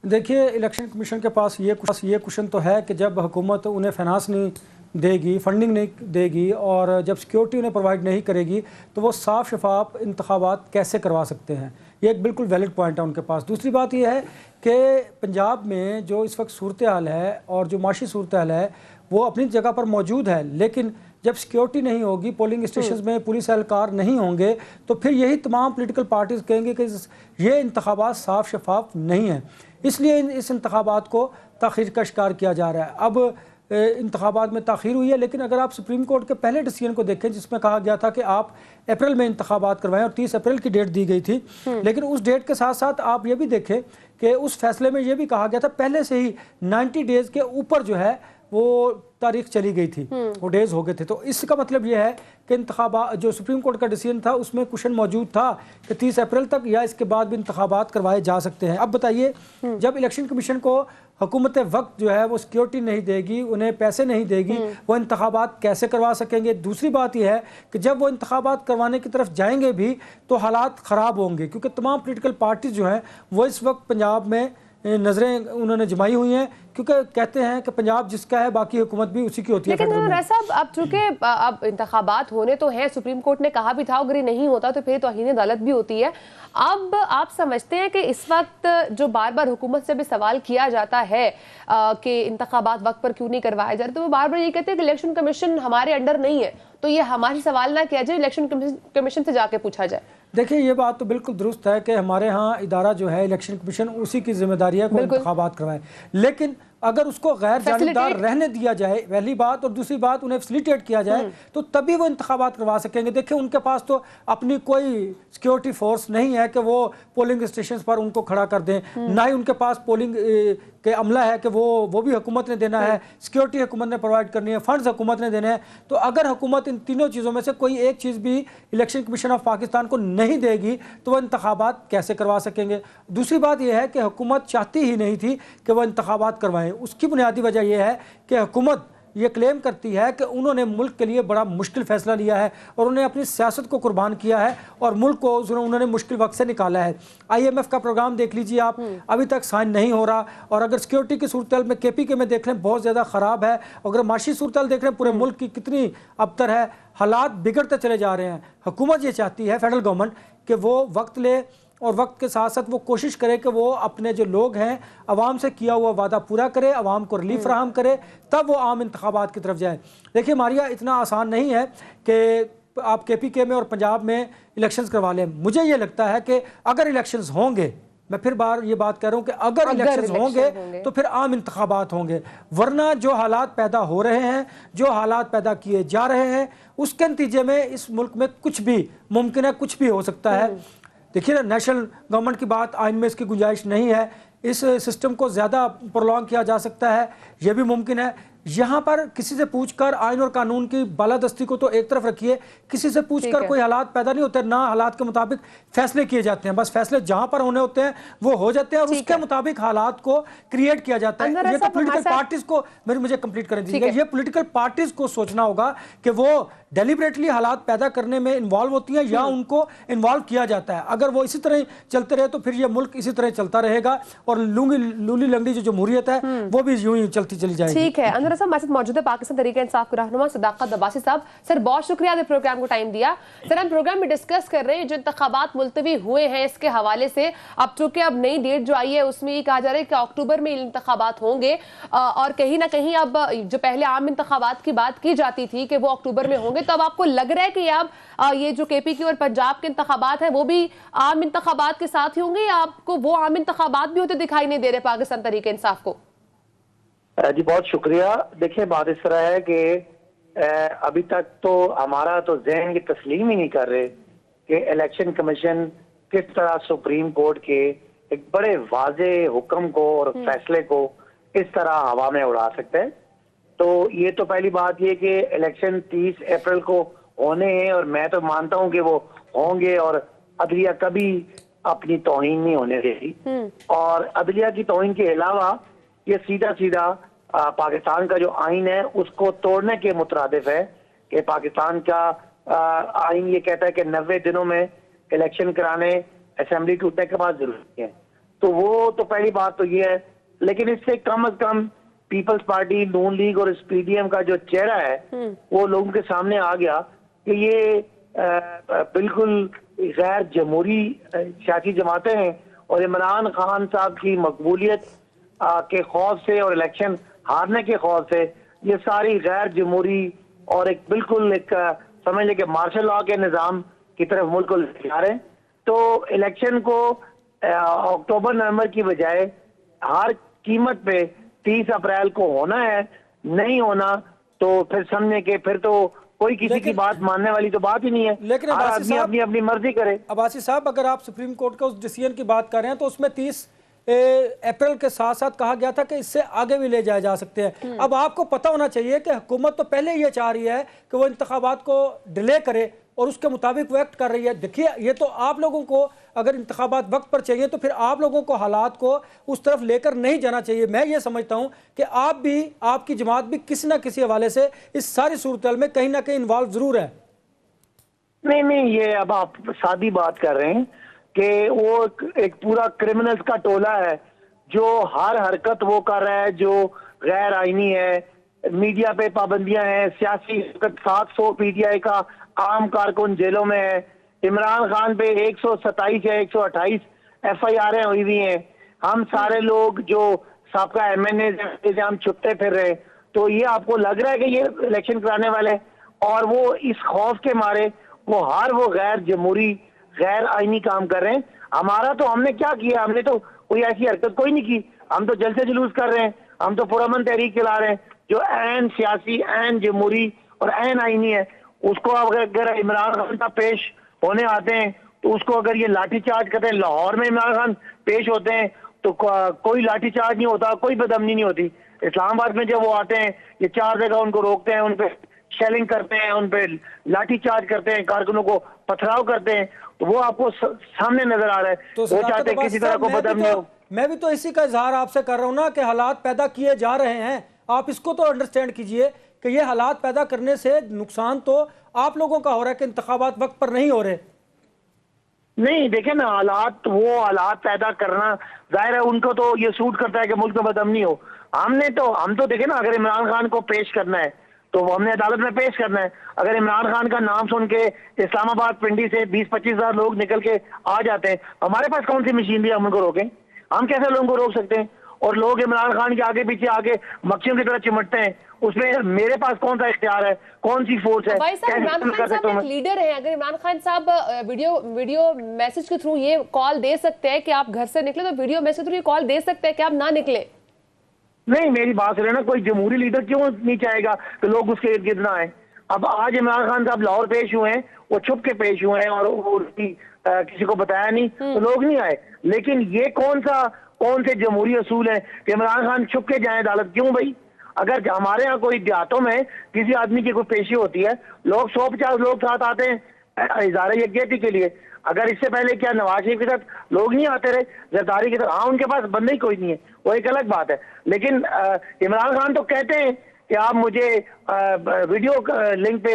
देखिए, इलेक्शन कमीशन के पास ये क्वेश्चन तो है कि जब हुकूमत उन्हें फाइनेंस नहीं देगी, फंडिंग नहीं देगी और जब सिक्योरिटी उन्हें प्रोवाइड नहीं करेगी तो वो साफ शफाफ इंतखाबात कैसे करवा सकते हैं। ये एक बिल्कुल वैलिड पॉइंट है उनके पास। दूसरी बात ये है कि पंजाब में जो इस वक्त सूरत हाल है और जो माशी सूरत हाल है वो अपनी जगह पर मौजूद है, लेकिन जब सिक्योरिटी नहीं होगी, पोलिंग स्टेशन में पुलिस एहलकार नहीं होंगे, तो फिर यही तमाम पोलिटिकल पार्टीज कहेंगे कि ये इंतखाबात साफ शफाफ नहीं है, इसलिए इस इंतखाबात को ताख़ीर का शिकार किया जा रहा है। अब इंतखाबात में ताख़ीर हुई है, लेकिन अगर आप सुप्रीम कोर्ट के पहले डिसीजन को देखें जिसमें कहा गया था कि आप अप्रैल में इंतखाबात करवाएं और 30 अप्रैल की डेट दी गई थी, लेकिन उस डेट के साथ साथ आप ये भी देखें कि उस फैसले में ये भी कहा गया था पहले से ही 90 डेज़ के ऊपर जो है वो तारीख चली गई थी, वो डेज हो गए थे। तो इसका मतलब ये है कि इंतखाबात जो सुप्रीम कोर्ट का डिसीजन था उसमें क्वेश्चन मौजूद था कि 30 अप्रैल तक या इसके बाद भी इंतखाबात करवाए जा सकते हैं। अब बताइए, जब इलेक्शन कमीशन को हुकूमत वक्त जो है वो सिक्योरिटी नहीं देगी, उन्हें पैसे नहीं देगी, वो इंतखाबात कैसे करवा सकेंगे? दूसरी बात यह है कि जब वो इंतखाबात करवाने की तरफ जाएंगे भी तो हालात ख़राब होंगे, क्योंकि तमाम पोलिटिकल पार्टीज जो हैं वो इस वक्त पंजाब में नजरें उन्होंने जमाई हुई हैं, क्योंकि कहते हैं कि पंजाब जिसका है बाकी हुकूमत भी उसी की होती है। लेकिन ऐसा अब चूंकि अब इंतखाबात होने तो हैं, सुप्रीम कोर्ट ने कहा भी था अगर ये नहीं होता तो फिर तौहीन अदालत भी होती है। अब आप समझते हैं कि इस वक्त जो बार बार हुकूमत से भी सवाल किया जाता है कि इंतखाबात वक्त पर क्यों नहीं करवाए जा रहे, तो वो बार बार ये कहते हैं कि इलेक्शन कमीशन हमारे अंडर नहीं है, तो ये हमारी सवाल ना किया जाए, इलेक्शन कमीशन से जाके पूछा जाए। देखिए, ये बात तो बिल्कुल दुरुस्त है कि हमारे यहाँ इदारा जो है इलेक्शन कमीशन उसी की जिम्मेदारी है कि इंतखाबात करवाए, लेकिन अगर उसको गैर जानिबदार रहने दिया जाए पहली बात, और दूसरी बात उन्हें फैसिलिटेट किया जाए तो तभी वो इंतखाबात करवा सकेंगे। देखिए, उनके पास तो अपनी कोई सिक्योरिटी फोर्स नहीं है कि वो पोलिंग स्टेशन पर उनको खड़ा कर दें, ना ही उनके पास पोलिंग के अमला है कि वो भी हुकूमत ने देना है, सिक्योरिटी हुकूमत ने प्रोवाइड करनी है, फंड्स हुकूमत ने देने हैं। तो अगर हुकूमत इन तीनों चीज़ों में से कोई एक चीज़ भी इलेक्शन कमीशन ऑफ पाकिस्तान को नहीं देगी तो वह इंतखाबात कैसे करवा सकेंगे? दूसरी बात यह है कि हुकूमत चाहती ही नहीं थी कि वह इंतखाबात करवाएं। उसकी बुनियादी वजह यह है कि हुकूमत ये क्लेम करती है कि उन्होंने मुल्क के लिए बड़ा मुश्किल फैसला लिया है और उन्हें अपनी सियासत को कुर्बान किया है और मुल्क को उन्होंने मुश्किल वक्त से निकाला है। IMF का प्रोग्राम देख लीजिए आप, अभी तक साइन नहीं हो रहा, और अगर सिक्योरिटी की सूरत में KPK में देख लें बहुत ज़्यादा ख़राब है, अगर माशी सूरत देख लें पूरे मुल्क की कितनी अबतर है, हालात बिगड़ते चले जा रहे हैं। हुकूमत ये चाहती है, फेडरल गवर्नमेंट, कि वो वक्त ले और वक्त के साथ साथ वो कोशिश करे कि वो अपने जो लोग हैं अवाम से किया हुआ वादा पूरा करे, अवाम को रिलीफ फराहम करे, तब वो आम इंतखाबात की तरफ जाए। देखिए मारिया, इतना आसान नहीं है कि आप KPK में और पंजाब में इलेक्शंस करवा लें। मुझे ये लगता है कि अगर इलेक्शंस होंगे, मैं फिर बार ये बात कह रहा हूँ कि अगर इलेक्शंस होंगे तो फिर आम इंतखाबात होंगे, वरना जो हालात पैदा हो रहे हैं, जो हालात पैदा किए जा रहे हैं, उसके नतीजे में इस मुल्क में कुछ भी मुमकिन है, कुछ भी हो सकता है। देखिए ना, नेशनल गवर्नमेंट की बात, आइन में इसकी गुंजाइश नहीं है। इस सिस्टम को ज़्यादा प्रोलॉन्ग किया जा सकता है, यह भी मुमकिन है। यहाँ पर किसी से पूछकर आइन और कानून की बालादस्ती को तो एक तरफ रखिए, किसी से पूछकर कोई हालात पैदा नहीं होते, ना हालात के मुताबिक फैसले किए जाते हैं। बस फैसले जहाँ पर होने होते हैं वो हो जाते हैं और उसके मुताबिक हालात को क्रिएट किया जाता है। ये तो पॉलिटिकल पार्टीज को, मुझे कंप्लीट कर दीजिएगा, ये पॉलिटिकल पार्टीज को सोचना होगा कि वो डेलिबरेटली हालात पैदा करने में इन्वॉल्व होती हैं या उनको इन्वॉल्व किया जाता है। अगर वो इसी तरह चलते रहे तो फिर ये मुल्क इसी तरह चलता रहेगा और लूली लंगड़ी जो जमहूरियत है वो भी यूं ही चलती चली जाएगी। ठीक है, अंदर साहब हमारे साथ मौजूद है पाकिस्तान तहरीक इंसाफ के रहनुमा सदाकत अब्बासी साहब। सर बहुत शुक्रिया आपने प्रोग्राम को टाइम दिया। सर हम प्रोग्राम में डिस्कस कर रहे हैं जो इंतखाबात मुलतवी हुए हैं इसके हवाले से। अब चूंकि अब नई डेट जो आई है उसमें ये कहा जा रहा है कि अक्टूबर में इंतखाबात होंगे और कहीं ना कहीं अब जो पहले आम इंतखाबात की बात की जाती थी कि वो अक्टूबर में होंगे, तो अब आपको लग रहा है कि अब ये जो केपी की और पंजाब के इंतखाबात है वो भी आम इंतखाबात के साथ ही होंगे या आपको वो आम इंतखाबात भी होते दिखाई नहीं दे रहे पाकिस्तान तहरीक इंसाफ को? जी बहुत शुक्रिया। देखिए बात इस तरह है कि अभी तक तो हमारा तो जहन की तस्लीम ही नहीं कर रहे कि इलेक्शन कमीशन किस तरह सुप्रीम कोर्ट के एक बड़े वाजे हुक्म को और फैसले को इस तरह हवा में उड़ा सकते हैं। तो ये तो पहली बात ये कि इलेक्शन 30 अप्रैल को होने हैं और मैं तो मानता हूं कि वो होंगे और अदलिया कभी अपनी तौहीन नहीं होने देगी। और अदलिया की तौहीन के अलावा ये सीधा सीधा पाकिस्तान का जो आइन है उसको तोड़ने के मुतरादिफ है कि पाकिस्तान का आइन ये कहता है कि 90 दिनों में इलेक्शन कराने असेंबली टूटने के बाद जरूरी है। तो वो तो पहली बात तो ये है, लेकिन इससे कम अज कम पीपल्स पार्टी, नून लीग और पीडीएम का जो चेहरा है वो लोगों के सामने आ गया कि ये बिल्कुल गैर जमहूरी सियासी जमातें हैं और इमरान खान साहब की मकबूलियत के खौफ से और इलेक्शन हारने के खौफ से ये सारी गैर जमहूरी और एक बिल्कुल एक समझ लें कि मार्शल लॉ के निज़ाम की तरफ मुल्क को ले जा रहे हैं। तो इलेक्शन को अक्टूबर नवंबर की बजाय हर कीमत पे 30 अप्रैल को होना है, नहीं होना तो फिर समझे कि फिर तो कोई किसी की बात मानने वाली तो बात ही नहीं है। लेकिन आदमी अपनी अपनी मर्जी करे। अब्बासी साहब, अगर आप सुप्रीम कोर्ट का उस डिसीजन की बात कर रहे हैं तो उसमें 30 अप्रैल के साथ साथ कहा गया था कि इससे आगे भी ले जाए जा सकते हैं। अब आपको पता होना चाहिए कि हुकूमत तो पहले ये चाह रही है कि वो इंतखाबात को डिले करे और उसके मुताबिक वो एक्ट कर रही है। देखिए ये तो आप लोगों को अगर इंतखाबात वक्त पर चाहिए तो फिर आप लोगों को हालात को उस तरफ लेकर नहीं जाना चाहिए। मैं ये समझता हूँ कि आप भी, आपकी जमात भी किसी ना किसी हवाले से इस सारी सूरत में कहीं ना कहीं इन्वॉल्व जरूर है। नहीं, ये अब आप सादी बात कर रहे हैं कि वो एक पूरा क्रिमिनल्स का टोला है जो हर हरकत वो कर रहा है जो गैर आईनी है। मीडिया पे पाबंदियां हैं, सियासी 700 पीटीआई का आम कारकुन जेलों में है। इमरान खान पे 127 या 128 FIR हुई हुई हैं। हम सारे लोग जो साबका MNA हम छुपते फिर रहे, तो ये आपको लग रहा है कि ये इलेक्शन कराने वाले और वो इस खौफ के मारे वो गैर जमहूरी गैर आईनी काम कर रहे हैं। हमारा तो हमने क्या किया, हमने तो कोई ऐसी हरकत कोई नहीं की। हम तो जलसे जुलूस कर रहे हैं, हम तो पुरअमन तहरीक चला रहे हैं जो ऐन सियासी, ऐन जमहूरी और ऐन आईनी है। उसको अगर इमरान खान का पेश होने आते हैं तो उसको अगर ये लाठीचार्ज करते हैं, लाहौर में इमरान खान पेश होते हैं तो कोई लाठीचार्ज नहीं होता, कोई बदअमनी नहीं होती। इस्लामाबाद में जब वो आते हैं ये 4 जगह उनको रोकते हैं, उन पे शेलिंग करते हैं, उन पे लाठीचार्ज करते हैं, कारकुनों को पथराव करते हैं, तो वो आपको सामने नजर आ रहा है। तो वो चाहते हैं किसी तरह को बदअमनी हो। मैं भी तो इसी का इजहार आपसे कर रहा हूँ ना कि हालात पैदा किए जा रहे हैं। आप इसको तो अंडरस्टैंड कीजिए कि ये हालात पैदा करने से नुकसान तो आप लोगों का हो रहा है कि इंतखाबात वक्त पर नहीं हो रहे। नहीं देखे ना, हालात पैदा करना जाहिर है उनको तो ये सूट करता है कि मुल्क में बदअमनी हो। हम तो देखे ना, अगर इमरान खान को पेश करना है तो हमने अदालत में पेश करना है। अगर इमरान खान का नाम सुन के इस्लामाबाद पिंडी से 20-25 हजार लोग निकल के आ जाते हैं, हमारे पास कौन सी मशीन भी हम उनको रोकें? हम कैसे लोगों को रोक सकते हैं? और लोग इमरान खान के आगे पीछे आके मक्खियों की तरह चिमटते हैं, उसमें मेरे पास कौन सा इख्तियार है, कौन सी फोर्स है? इमरान खान साहब एक लीडर हैं, अगर इमरान खान साहब वीडियो मैसेज के थ्रू ये कॉल दे सकते हैं कि आप घर से निकले, तो वीडियो मैसेज के थ्रू ये कॉल दे सकते हैं कि आप ना निकले। नहीं, मेरी बात सुने ना, कोई जमहूरी लीडर क्यों नहीं चाहेगा कि लोग उसके इर्द गिर्द ना आए? अब आज इमरान खान साहब लाहौर पेश हुए हैं, वो छुप के पेश हुए हैं और किसी को बताया नहीं तो लोग नहीं आए। लेकिन ये कौन से जमहूरी असूल है कि इमरान खान छुप के जाए अदालत? क्यों भाई? अगर हमारे यहाँ कोई देहातों में किसी आदमी की कोई पेशी होती है, लोग 150 लोग साथ आते हैं इज़हार यकजहती के लिए। अगर इससे पहले क्या नवाज शरीफ के साथ लोग नहीं आते रहे जरदारी के साथ? हाँ, उनके पास बंदे ही कोई नहीं है, वो एक अलग बात है। लेकिन इमरान खान तो कहते हैं कि आप मुझे वीडियो लिंक पे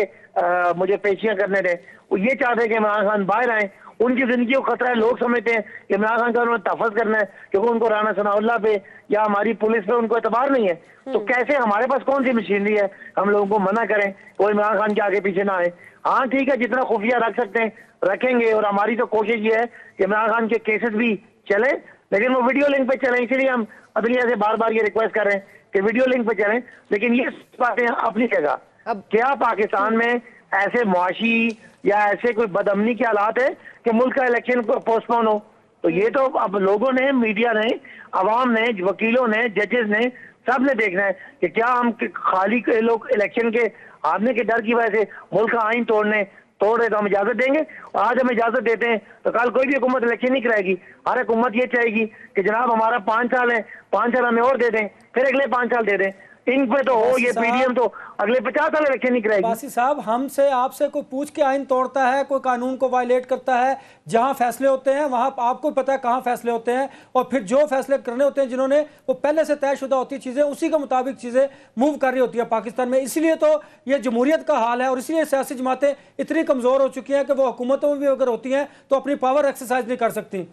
मुझे पेशियां करने दें। वो ये चाहते हैं कि इमरान खान बाहर आए, उनकी जिंदगी को खतरा है। लोग समझते हैं कि इमरान खान का उन्होंने तहफ़्फ़ुज़ करना है क्योंकि उनको राना सनाउल्लाह पे या हमारी पुलिस पे उनको एतबार नहीं है। तो कैसे हमारे पास कौन सी मशीनरी है हम लोगों को मना करें वो इमरान खान के आगे पीछे ना आए? हाँ ठीक है, जितना खुफिया रख सकते हैं रखेंगे, और हमारी तो कोशिश ये है कि इमरान खान के केसेस भी चले, लेकिन वो वीडियो लिंक पे चलें। इसीलिए हम अदलिया से बार बार ये रिक्वेस्ट कर रहे हैं कि वीडियो लिंक पे चलें। लेकिन ये बातें अपनी जगह, क्या पाकिस्तान में ऐसे मुआशी या ऐसे कोई बदअमनी के हालात है कि मुल्क का इलेक्शन को पोस्टपोन हो? तो ये तो अब लोगों ने, मीडिया ने, अवाम ने, वकीलों ने, जजेस ने, सब ने देखना है कि क्या हम खाली के लोग इलेक्शन के हारने के डर की वजह से मुल्क का आइन तोड़ रहे तो हम इजाजत देंगे? और आज हम इजाजत देते हैं तो कल कोई भी हुकूमत इलेक्शन नहीं कराएगी। हर हुकूमत ये चाहेगी कि जनाब हमारा 5 साल है, 5 साल हमें और दे दें, फिर अगले 5 साल दे दें। इन पे तो हो ये पीडीएम तो अगले 50 साल इलेक्शन नहीं कराएगी। बासी साहब, हमसे आपसे कोई पूछ के आइन तोड़ता है, कोई कानून को वायलेट करता है, जहां फैसले होते हैं वहां आपको पता है कहां फैसले होते हैं, और फिर जो फैसले करने होते हैं जिन्होंने वो पहले से तयशुदा होती चीजें, उसी के मुताबिक चीजें मूव कर रही होती है पाकिस्तान में। इसलिए तो ये जमहूरियत का हाल है, और इसलिए सियासी जमातें इतनी कमजोर हो चुकी हैं कि वो हुकूमतों में भी अगर होती हैं तो अपनी पावर एक्सरसाइज नहीं कर सकती।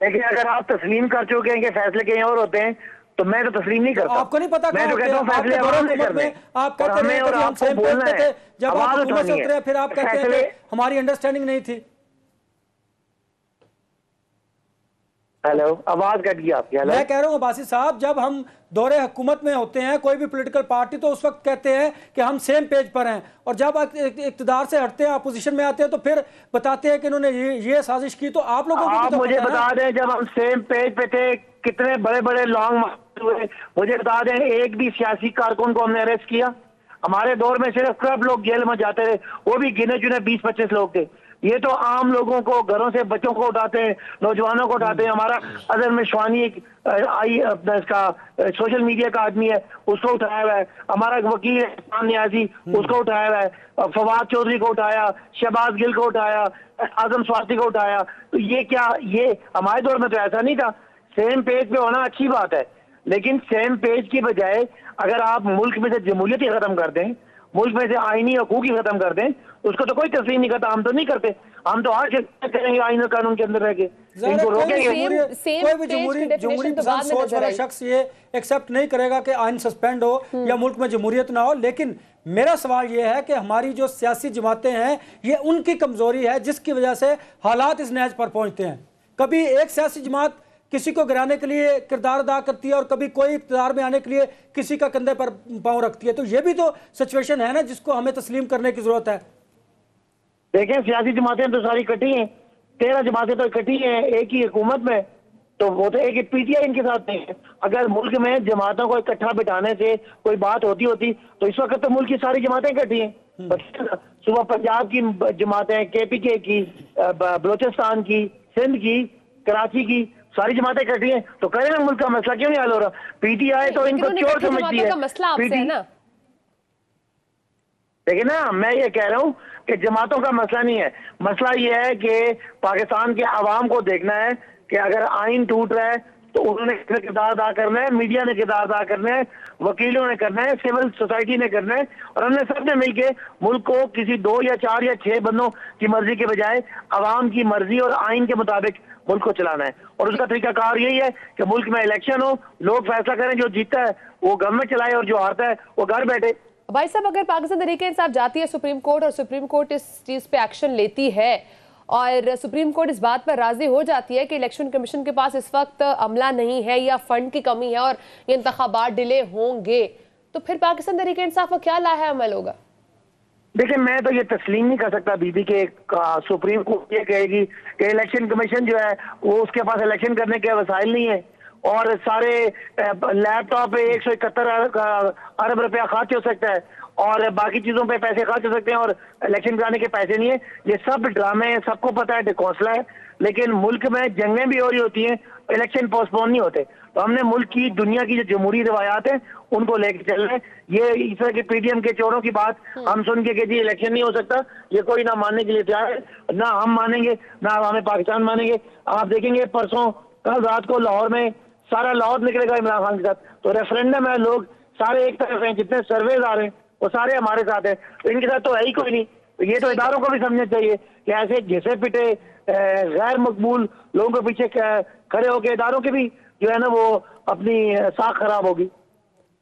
लेकिन अगर आप तस्लीम कर चुके हैं कि फैसले कहीं और होते हैं तो मैं तो तस्लीम नहीं करता। आपको नहीं पता, मैं तो कहता हूं फैसले आवाम ने करने हैं। आप कहते हमें और आपको बोलना है, जब आप हुकूमत से उतरे फिर आप कहते हैं कि हमारी अंडरस्टैंडिंग नहीं थी। हेलो, आवाज कट गई आपकी। मैं कह रहा हूँ बासी साहब, जब हम दौरे हुकूमत में होते हैं कोई भी पॉलिटिकल पार्टी, तो उस वक्त कहते हैं कि हम सेम पेज पर हैं, और जब इक्तदार से हटते हैं, अपोजिशन में आते हैं, तो फिर बताते हैं कि इन्होंने ये साजिश की। तो आप लोगों को तो मुझे बता दें, जब हम सेम पेज पे थे कितने बड़े बड़े लॉन्ग मार्च हुए, मुझे बता दें एक भी सियासी कारकुन को हमने अरेस्ट किया? हमारे दौर में सिर्फ कब लोग जेल में जाते रहे, वो भी गिने चुने 20-25 लोग थे। ये तो आम लोगों को, घरों से बच्चों को उठाते हैं, नौजवानों को उठाते हैं। हमारा अजहर मिशवानी इसका सोशल मीडिया का आदमी है, उसको उठाया हुआ है। हमारा वकील है नियाजी, उसको उठाया हुआ है। फवाद चौधरी को उठाया, शहबाज गिल को उठाया, आजम स्वाति को उठाया। तो ये क्या, ये हमारे दौर में तो ऐसा नहीं था। सेम पेज पे होना अच्छी बात है, लेकिन सेम पेज की बजाय अगर आप मुल्क में से जमहूरियत ही खत्म कर दें, मुल्क में से आईनी हकूक ही खत्म कर दें, उसको तो कोई तस्लीम नहीं करता। हम तो नहीं करते, हम तो हर चीज करेंगे आइन और कानून के अंदर रह के, इनको रोकेंगे। कोई भी जमहूरी पसंद सोच वाला शख्स ये एक्सेप्ट नहीं करेगा कि आइन सस्पेंड हो या मुल्क में जमहूरियत ना हो। लेकिन मेरा सवाल ये है कि हमारी जो सियासी जमातें हैं, ये उनकी कमजोरी है जिसकी वजह से हालात इस नहज पर पहुंचते हैं। कभी एक सियासी जमात किसी को गिराने के लिए किरदार अदा करती है, और कभी कोई इक़्तिदार में आने के लिए किसी का कंधे पर पांव रखती है। तो ये भी तो सिचुएशन है ना, जिसको हमें तस्लीम करने की जरूरत है। देखें, सियासी जमातें तो सारी इकट्ठी हैं, 13 जमातें तो इकट्ठी हैं एक ही हुकूमत में, तो वो तो एक पीटीआई इनके साथ नहीं है। अगर मुल्क में जमातों को इकट्ठा बिठाने से कोई बात होती तो इस वक्त तो मुल्क की सारी जमातें इकट्ठी हैं। सुबह पंजाब की जमातें, केपीके की, बलोचिस्तान की, सिंध की, कराची की, सारी जमातें इकट्ठी हैं। तो करें ना, मुल्क का मसला क्यों नहीं हल हो रहा? पीटीआई तो इनको चोर समझती है। देखिए ना, मैं ये कह रहा हूं कि जमातों का मसला नहीं है, मसला ये है कि पाकिस्तान के अवाम को देखना है कि अगर आइन टूट रहा है तो उन्होंने किरदार अदा करना है, मीडिया ने किरदार अदा करना है, वकीलों ने करना है, सिविल सोसाइटी ने करना है, और हमने सबने मिलकर मुल्क को किसी 2 या 4 या 6 बंदों की मर्जी के बजाय अवाम की मर्जी और आइन के मुताबिक मुल्क को चलाना है। और उसका तरीकाकार यही है कि मुल्क में इलेक्शन हो, लोग फैसला करें, जो जीतता है वो गवर्नमेंट चलाए और जो हारता है वो घर बैठे। भाई साहब, अगर पाकिस्तान तहरीक इंसाफ जाती है सुप्रीम कोर्ट और सुप्रीम कोर्ट इस चीज पे एक्शन लेती है और सुप्रीम कोर्ट इस बात पर राजी हो जाती है कि इलेक्शन कमीशन के पास इस वक्त अमला नहीं है या फंड की कमी है और ये इंतखाबात डिले होंगे, तो फिर पाकिस्तान तहरीक इंसाफ का क्या लाहा अमल होगा? देखिए, मैं तो ये तस्लीम नहीं कर सकता बीबी के सुप्रीम कोर्ट ये कहेगी कि इलेक्शन कमीशन जो है वो उसके पास इलेक्शन करने के वसाइल नहीं है, और सारे लैपटॉप पे 171 अरब रुपया खर्च हो सकता है, और बाकी चीजों पे पैसे खर्च हो सकते हैं और इलेक्शन कराने के पैसे नहीं है। ये सब ड्रामे हैं, सबको पता है, ढकोसला है। लेकिन मुल्क में जंगें भी हो रही होती हैं, इलेक्शन पोस्टपोन नहीं होते। तो हमने मुल्क की, दुनिया की जो जमहूरी रवायात है उनको लेके चल रहे हैं। ये इस तरह के पीडीएम के चोरों की बात हम सुन के जी इलेक्शन नहीं हो सकता, ये कोई ना मानने के लिए तैयार है, ना हम मानेंगे ना हमें पाकिस्तान मानेंगे। आप देखेंगे परसों कल रात को लाहौर में सारा लाहौर निकलेगा इमरान खान के साथ। तो रेफरेंडम है, लोग सारे एक तरफ हैं, जितने सर्वेज आ रहे हैं वो सारे हमारे साथ हैं, तो इनके साथ तो है ही कोई नहीं। तो ये तो इदारों को भी समझना चाहिए कि ऐसे घिसे पिटे गैर मकबूल लोगों के पीछे खड़े होकर इदारों के भी जो है ना वो अपनी साख खराब होगी।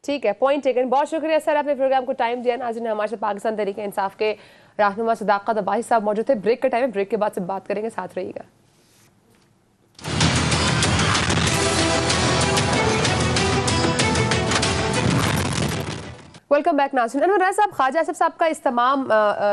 ठीक है, पॉइंट टेकन। बहुत शुक्रिया सर, आपने प्रोग्राम को टाइम दिया। नाज़रीन, हमारे साथ पाकिस्तान तहरीक इंसाफ के रहनुमा सदाकत अब्बासी साहब मौजूद थे। ब्रेक का टाइम है, ब्रेक के बाद से बात करेंगे, साथ रहिएगा। वेलकम बैक नाज़रीन। अनवर राय साहब, ख्वाजा आसिफ साहब का इस तमाम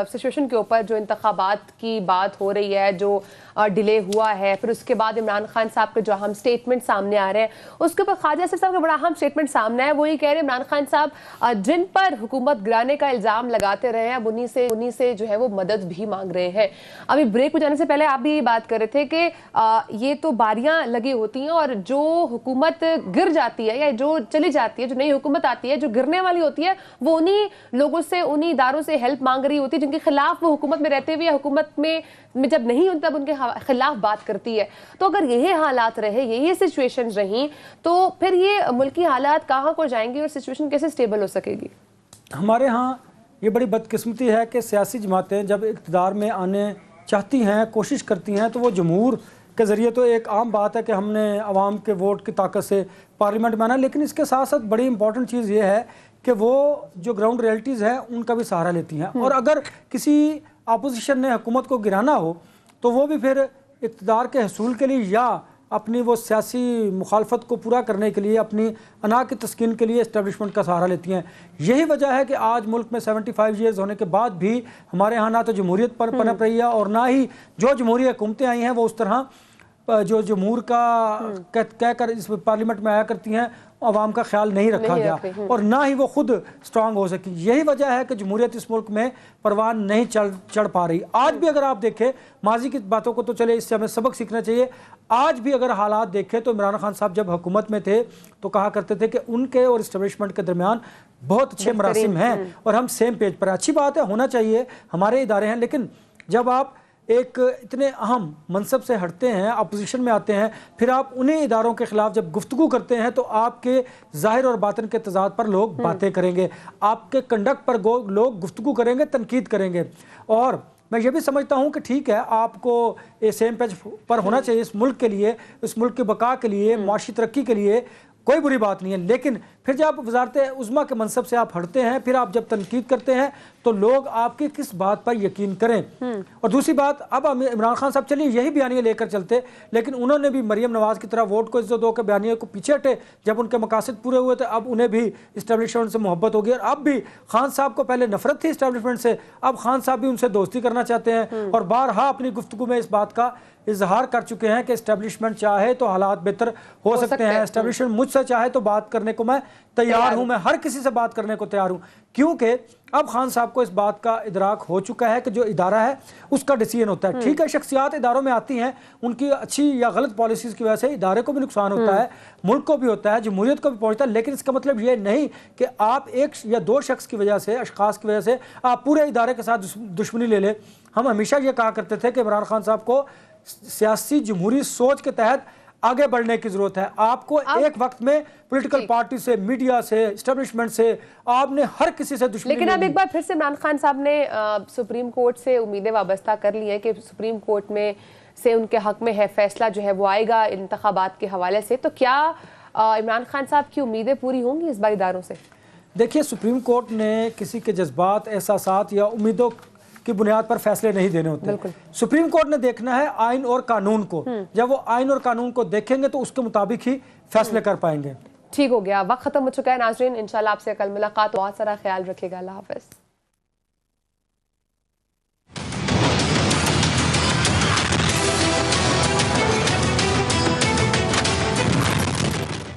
सिचुएशन के ऊपर जो इंतखाबात की बात हो रही है, जो डिले हुआ है, फिर उसके बाद इमरान खान साहब के जो अहम स्टेटमेंट सामने आ रहे हैं, उसके ऊपर ख्वाजा आसिफ साहब का बड़ा अहम स्टेटमेंट सामने है। वो ये कह रहे हैं इमरान खान साहब जिन पर हुकूमत गिराने का इल्ज़ाम लगाते रहे हैं, अब उन्हीं से जो है वो मदद भी मांग रहे हैं। अभी ब्रेक में जाने से पहले आप भी ये बात कर रहे थे कि ये तो बारियां लगी होती हैं और जो हुकूमत गिर जाती है या जो चली जाती है, जो नई हुकूमत आती है, जो गिरने वाली होती है, वो उन्हीं लोगों से, उन्हीं इदारों से हेल्प मांग रही होती है जिनके खिलाफ वो हुकूमत में रहते हुए या हुकूमत में जब नहीं होती तब उनके खिलाफ बात करती है। तो अगर यही हालात रहे, यही सिचुएशन रही, तो फिर ये मुल्की हालात कहाँ को जाएंगे और सिचुएशन कैसे स्टेबल हो सकेगी? हमारे यहाँ ये बड़ी बदकिस्मती है कि सियासी जमातें जब इक़्तिदार में आने चाहती हैं, कोशिश करती हैं, तो वो जमहूर के ज़रिए तो एक आम बात है कि हमने आवाम के वोट की ताकत से पार्लियामेंट में आना, लेकिन इसके साथ साथ बड़ी इंपॉर्टेंट चीज़ ये है कि वो जो ग्राउंड रियलिटीज़ हैं उनका भी सहारा लेती हैं। और अगर किसी अपोजिशन ने हुकूमत को गिराना हो तो वो भी फिर इक़्तिदार के हसूल के लिए या अपनी वो सियासी मुखालफत को पूरा करने के लिए, अपनी अना की तस्कीन के लिए इस्टेब्लिशमेंट का सहारा लेती हैं। यही वजह है कि आज मुल्क में 75 ईयर्स होने के बाद भी हमारे यहाँ ना तो जमहूरियत पर पनप रही है और ना ही जो जमहूरी हुकूमतें आई हैं वो उस तरह जो जमहूर का कहकर इस पार्लियामेंट में आया करती हैं, आवाम का ख्याल नहीं रखा गया और ना ही वो खुद स्ट्रांग हो सकी। यही वजह है कि जमहूरियत इस मुल्क में परवान नहीं चढ़ पा रही। आज भी अगर आप देखें, माजी की बातों को तो चले, इससे हमें सबक सीखना चाहिए। आज भी अगर हालात देखें तो इमरान खान साहब जब हुकूमत में थे तो कहा करते थे कि उनके और इस्टेब्लिशमेंट के दरमियान बहुत अच्छे मरासिम हैं और हम सेम पेज पर। अच्छी बात है, होना चाहिए, हमारे इदारे हैं, लेकिन जब आप एक इतने अहम मनसब से हटते हैं, अपोजिशन में आते हैं, फिर आप उन्हीं इदारों के खिलाफ जब गुफ्तगू करते हैं तो आपके ज़ाहिर और बातिन के तजाद पर लोग बातें करेंगे, आपके कंडक्ट पर लोग गुफ्तगू करेंगे, तनकीद करेंगे। और मैं ये भी समझता हूँ कि ठीक है, आपको सेम पेज पर होना चाहिए इस मुल्क के लिए, इस मुल्क की बका के लिए, माशी तरक्की के लिए, कोई बुरी बात नहीं है। लेकिन फिर जब आप वजारत उज़्मा के मनसब से आप हटते हैं, फिर आप जब तनकीद करते हैं तो लोग आपकी किस बात पर यकीन करें। और दूसरी बात, अब इमरान खान साहब चलिए यही बयानिया लेकर चलते, लेकिन उन्होंने भी मरियम नवाज की तरह वोट को इज्जत दो के बयानिया को पीछे हटे। जब उनके मकासद पूरे हुए थे अब उन्हें भी इस्टेब्लिशमेंट से मोहब्बत हो गई। और अब भी खान साहब को पहले नफरत थी इस्टेब्लिशमेंट से, अब खान साहब भी उनसे दोस्ती करना चाहते हैं और बारहा अपनी गुफ्तगू में इस बात का इजहार कर चुके हैं कि इस्टेब्लिशमेंट चाहे तो हालात बेहतर हो सकते हैं, इस्टेब्लिशमेंट मुझसे चाहे तो बात करने को मैं तैयार हूं, मैं हर किसी से बात करने को तैयार हूं। क्योंकि अब खान साहब को इस बात का इदराक हो चुका है कि जो इदारा है उसका डिसीजन होता है। ठीक है, शख्सियात इदारों में आती हैं, उनकी अच्छी या गलत पॉलिसीज़ की वजह से इदारे को भी नुकसान होता है, मुल्क को भी होता है, जमहूरियत को भी पहुंचता है, लेकिन इसका मतलब ये नहीं कि आप एक या दो शख्स की वजह से, अशखास की वजह से आप पूरे इदारे के साथ दुश्मनी ले लें। हम हमेशा ये कहा करते थे कि इमरान खान साहब को सियासी जमहूरी सोच के तहत आगे बढ़ने की जरूरत है। आपको एक वक्त में पॉलिटिकल पार्टी से, मीडिया से, एस्टेब्लिशमेंट से, आपने हर किसी से दुश्मनी। लेकिन अब एक बार फिर से इमरान खान साहब ने सुप्रीम कोर्ट से उम्मीदें वाबस्ता कर ली हैं कि सुप्रीम कोर्ट में से उनके हक में है फैसला जो है वो आएगा इंतखाबात के हवाले से। तो क्या इमरान खान साहब की उम्मीदें पूरी होंगी इस बार इदारों से? देखिए, सुप्रीम कोर्ट ने किसी के जज्बात, एहसासात या उम्मीदों की बुनियाद पर फैसले नहीं देने होते। सुप्रीम कोर्ट ने देखना है आइन और कानून को। जब वो आइन और कानून को देखेंगे तो उसके मुताबिक ही फैसले कर पाएंगे। ठीक हो गया, वक्त खत्म हो चुका है नाज़रीन, इंशाल्लाह आपसे कल मुलाकात। बहुत सारा ख्याल रखिएगा, अल्लाह हाफ़िज़।